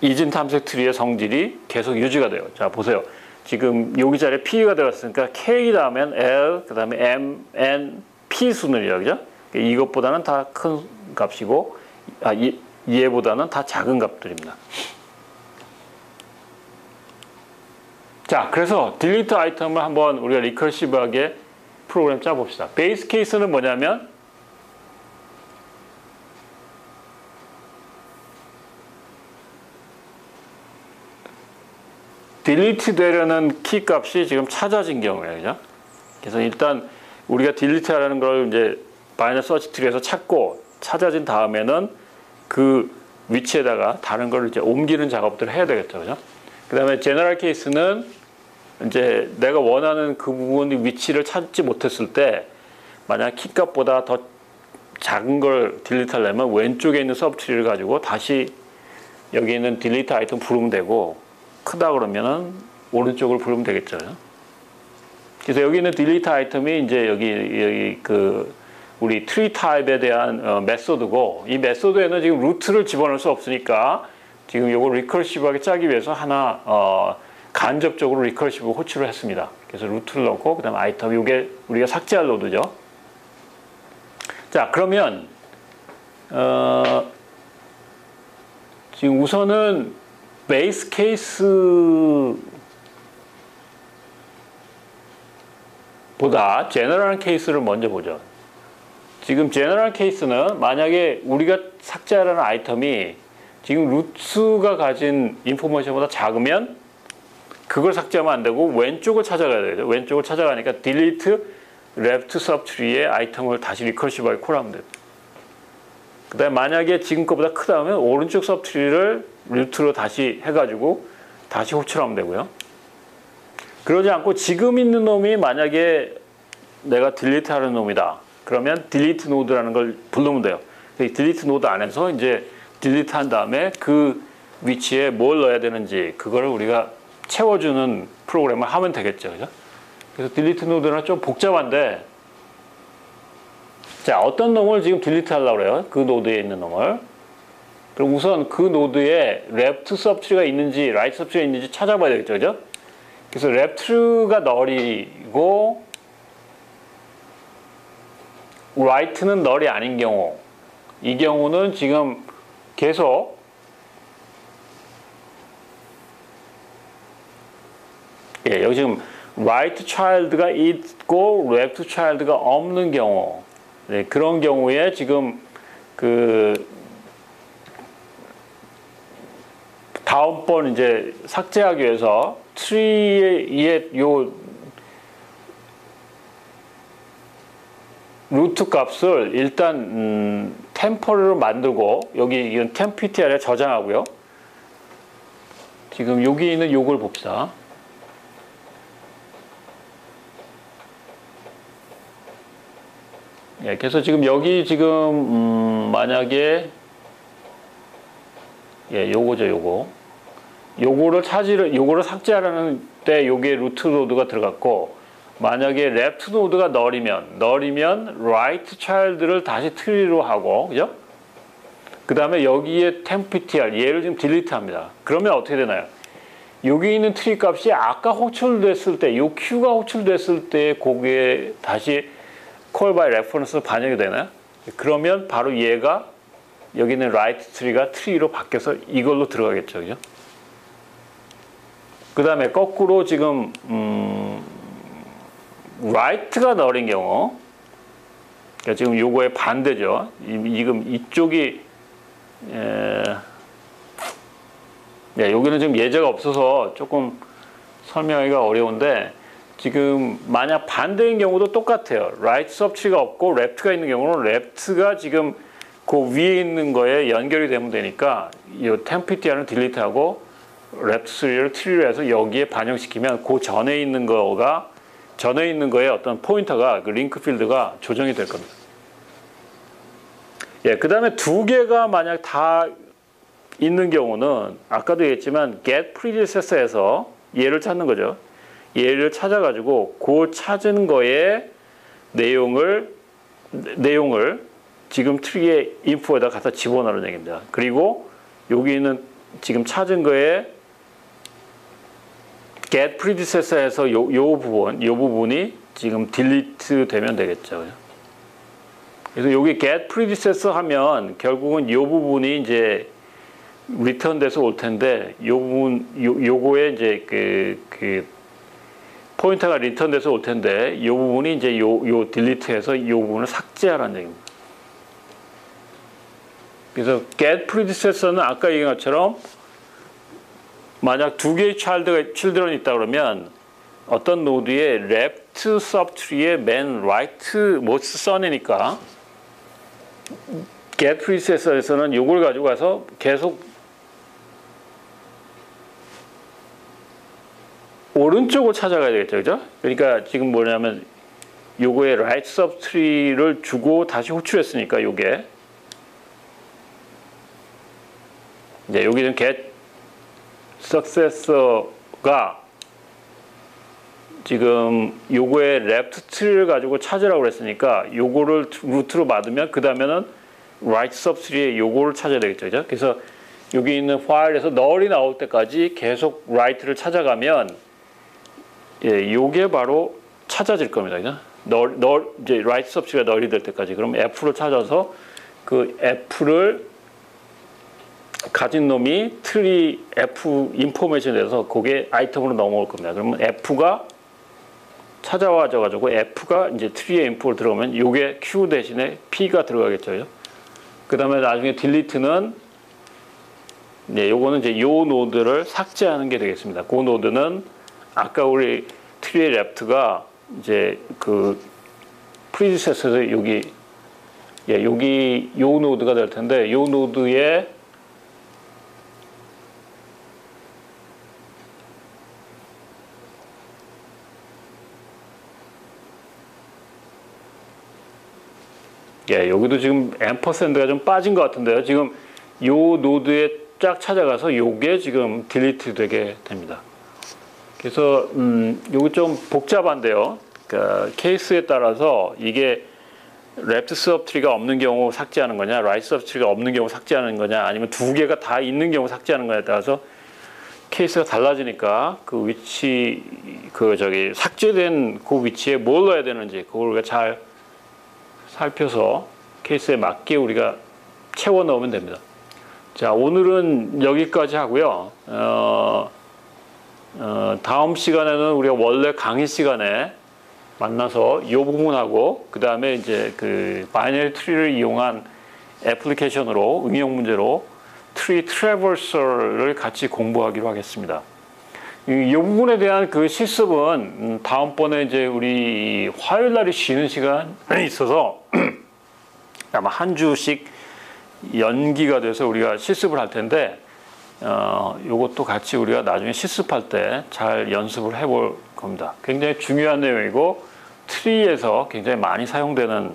이진 탐색 트리의 성질이 계속 유지가 돼요. 자, 보세요. 지금 여기 자리에 P가 들어갔으니까 K 다음엔 L, 그 다음에 M, N, P 순으로요. 그죠? 이것보다는 다 큰 값이고, 얘보다는 다 작은 값들입니다. 자, 그래서 딜리트 아이템을 한번 우리가 리커시브하게 프로그램 짜봅시다. 베이스 케이스는 뭐냐면 딜리트 되려는 키 값이 지금 찾아진 경우예요. 그죠? 그래서 일단 우리가 딜리트 하려는 걸 이제 바이너리 서치 트리에서 찾고 찾아진 다음에는 그 위치에다가 다른 걸 이제 옮기는 작업들을 해야 되겠죠. 그죠? 그 다음에 제너럴 케이스는 이제 내가 원하는 그 부분 위치를 찾지 못했을 때 만약 키 값보다 더 작은 걸 딜리트 하려면 왼쪽에 있는 서브트리를 가지고 다시 여기 있는 딜리트 아이템 부르면 되고 크다 그러면은 오른쪽을 부르면 되겠죠. 그래서 여기 있는 딜리트 아이템이 이제 여기 그 우리 트리 타입에 대한 메소드고 이 메소드에는 지금 루트를 집어넣을 수 없으니까 지금 이걸 리커시브하게 짜기 위해서 하나 간접적으로 리커시브 호출을 했습니다. 그래서 루트를 넣고 그다음 아이템 이게 우리가 삭제할 노드죠. 자, 그러면 지금 우선은 베이스 케이스보다 제너럴 케이스를 먼저 보죠. 지금 제너럴 케이스는 만약에 우리가 삭제하려는 아이템이 지금 루트가 가진 인포메이션보다 작으면 그걸 삭제하면 안 되고 왼쪽을 찾아가야 되죠. 왼쪽을 찾아가니까 delete left subtree의 아이템을 다시 리커시브하게 콜하면 돼요. 그 다음에 만약에 지금 거보다 크다 하면 오른쪽 서브트리를 루트로 다시 해가지고 다시 호출하면 되고요. 그러지 않고 지금 있는 놈이 만약에 내가 딜리트 하는 놈이다. 그러면 딜리트 노드라는 걸 부르면 돼요. 딜리트 노드 안에서 이제 딜리트 한 다음에 그 위치에 뭘 넣어야 되는지 그거를 우리가 채워주는 프로그램을 하면 되겠죠. 그죠? 그래서 딜리트 노드는 좀 복잡한데 자, 어떤 놈을 지금 딜리트 하려고 그래요? 그 노드에 있는 놈을. 그럼 우선 그 노드에 레프트 서브트리가 있는지 라이트 서브트리가 있는지 찾아봐야 되겠죠. 그죠? 그래서 레프트가 널이고 라이트는 널이 아닌 경우 이 경우는 지금 계속 여기 지금 right child가 있고 left child가 없는 경우 그런 경우에 지금 그 다음번 이제 삭제하기 위해서 트리의 요 루트 값을 일단 템포리로 만들고 여기 이건 템피티알에 저장하고요. 지금 여기 있는 요걸 봅시다. 그래서 지금 여기 지금 만약에 요거죠, 요거를 삭제하라는 때 요게 루트 노드가 들어갔고 만약에 레프트 노드가 널이면 right child를 다시 트리로 하고 그죠? 그 다음에 여기에 템피티알 얘를 지금 딜리트 합니다. 그러면 어떻게 되나요? 여기 있는 트리 값이 아까 호출됐을 때 요 Q가 호출됐을 때 그게 다시 call by reference로 반영이 되나요? 그러면 바로 얘가 여기 있는 right 트리가 트리로 바뀌어서 이걸로 들어가겠죠. 그죠? 그 다음에 거꾸로 지금 right가 널인 경우 그러니까 지금 요거의 반대죠. 지금 이쪽이 여기는 지금 예제가 없어서 조금 설명하기가 어려운데 지금 만약 반대인 경우도 똑같아요. right subtree가 없고 left가 있는 경우는 left가 지금 그 위에 있는 거에 연결이 되면 되니까 이 temp-ptr는 딜리트하고 left 3를 tree로 해서 여기에 반영시키면 그 전에 있는 거에 어떤 포인터가 그 링크 필드가 조정이 될 겁니다. 예, 그 다음에 두 개가 만약 다 있는 경우는 아까도 얘기했지만 get predecessor에서 얘를 찾는 거죠. 얘를 찾아가지고 그 찾은 거에 내용을 지금 트리의 인포에다 갖다 집어넣는 얘기입니다. 그리고 여기 있는 지금 찾은 거에 get predecessor에서 요 부분이 지금 딜리트 되면 되겠죠. 그래서 여기 get predecessor 하면 결국은 요 부분이 이제 리턴 돼서 올 텐데 요 부분 요거에 이제 그 포인터가 리턴 돼서 올 텐데 요 부분이 이제 요 딜리트해서 요 부분을 삭제하라는 얘기입니다. 그래서 get predecessor는 아까 얘기한 것처럼 만약 두 개의 children이 있다 그러면 어떤 노드의 left subtree의 맨 right most son이니까 get predecessor에서는 요걸 가지고 가서 계속 오른쪽을 찾아가야 되겠죠, 그죠? 그러니까 지금 뭐냐면 요거에 right subtree를 주고 다시 호출했으니까 요게 이제 여기는 get successor가 지금 요거에 left tree를 가지고 찾으라고 그랬으니까 요거를 루트로 받으면 그 다음에는 right subtree에 요거를 찾아야 되겠죠, 그죠? 그래서 여기 있는 파일에서 null이 나올 때까지 계속 right를 찾아가면 예, 요게 바로 찾아질 겁니다. 그죠? 이제 right subtree가 null이 될 때까지. 그럼 F를 찾아서 그 F를 가진 놈이 트리 F 인포메이션에서 그게 아이템으로 넘어올 겁니다. 그러면 F가 찾아와져가지고 F가 이제 트리에 인포를 들어오면 요게 Q 대신에 P가 들어가겠죠. 그 다음에 나중에 딜리트는 네, 요거는 이제 요 노드를 삭제하는 게 되겠습니다. 그 노드는 아까 우리 트리의 레프트가 이제 그 프리디세서에서 여기 요 노드가 될 텐데 요 노드에 여기도 지금 앰퍼샌드가 좀 빠진 것 같은데요. 지금 요 노드에 쫙 찾아가서 요게 지금 딜리트 되게 됩니다. 그래서 요거 좀 복잡한데요. 그러니까 케이스에 따라서 이게 레프트 subtree가 없는 경우 삭제하는 거냐, 라이트 subtree가 없는 경우 삭제하는 거냐, 아니면 두 개가 다 있는 경우 삭제하는 거냐에 따라서 케이스가 달라지니까 그 위치 삭제된 그 위치에 뭘 넣어야 되는지 그걸 우리가 잘 살펴서 케이스에 맞게 우리가 채워 넣으면 됩니다. 자, 오늘은 여기까지 하고요. 다음 시간에는 우리가 원래 강의 시간에 만나서 이 부분하고 그 다음에 이제 그 바이너리 트리를 이용한 애플리케이션으로 응용 문제로 트리 트래버설을 같이 공부하기로 하겠습니다. 이 부분에 대한 그 실습은 다음번에 이제 우리 화요일 날이 쉬는 시간이 있어서 아마 한 주씩 연기가 돼서 우리가 실습을 할 텐데 요것도 같이 우리가 나중에 실습할 때 잘 연습을 해볼 겁니다. 굉장히 중요한 내용이고 트리에서 굉장히 많이 사용되는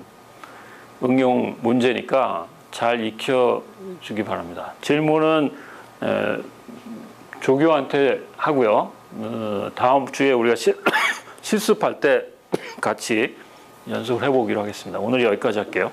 응용 문제니까 잘 익혀주기 바랍니다. 질문은 조교한테 하고요. 다음 주에 우리가 실습할 때 같이 연습을 해보기로 하겠습니다. 오늘 여기까지 할게요.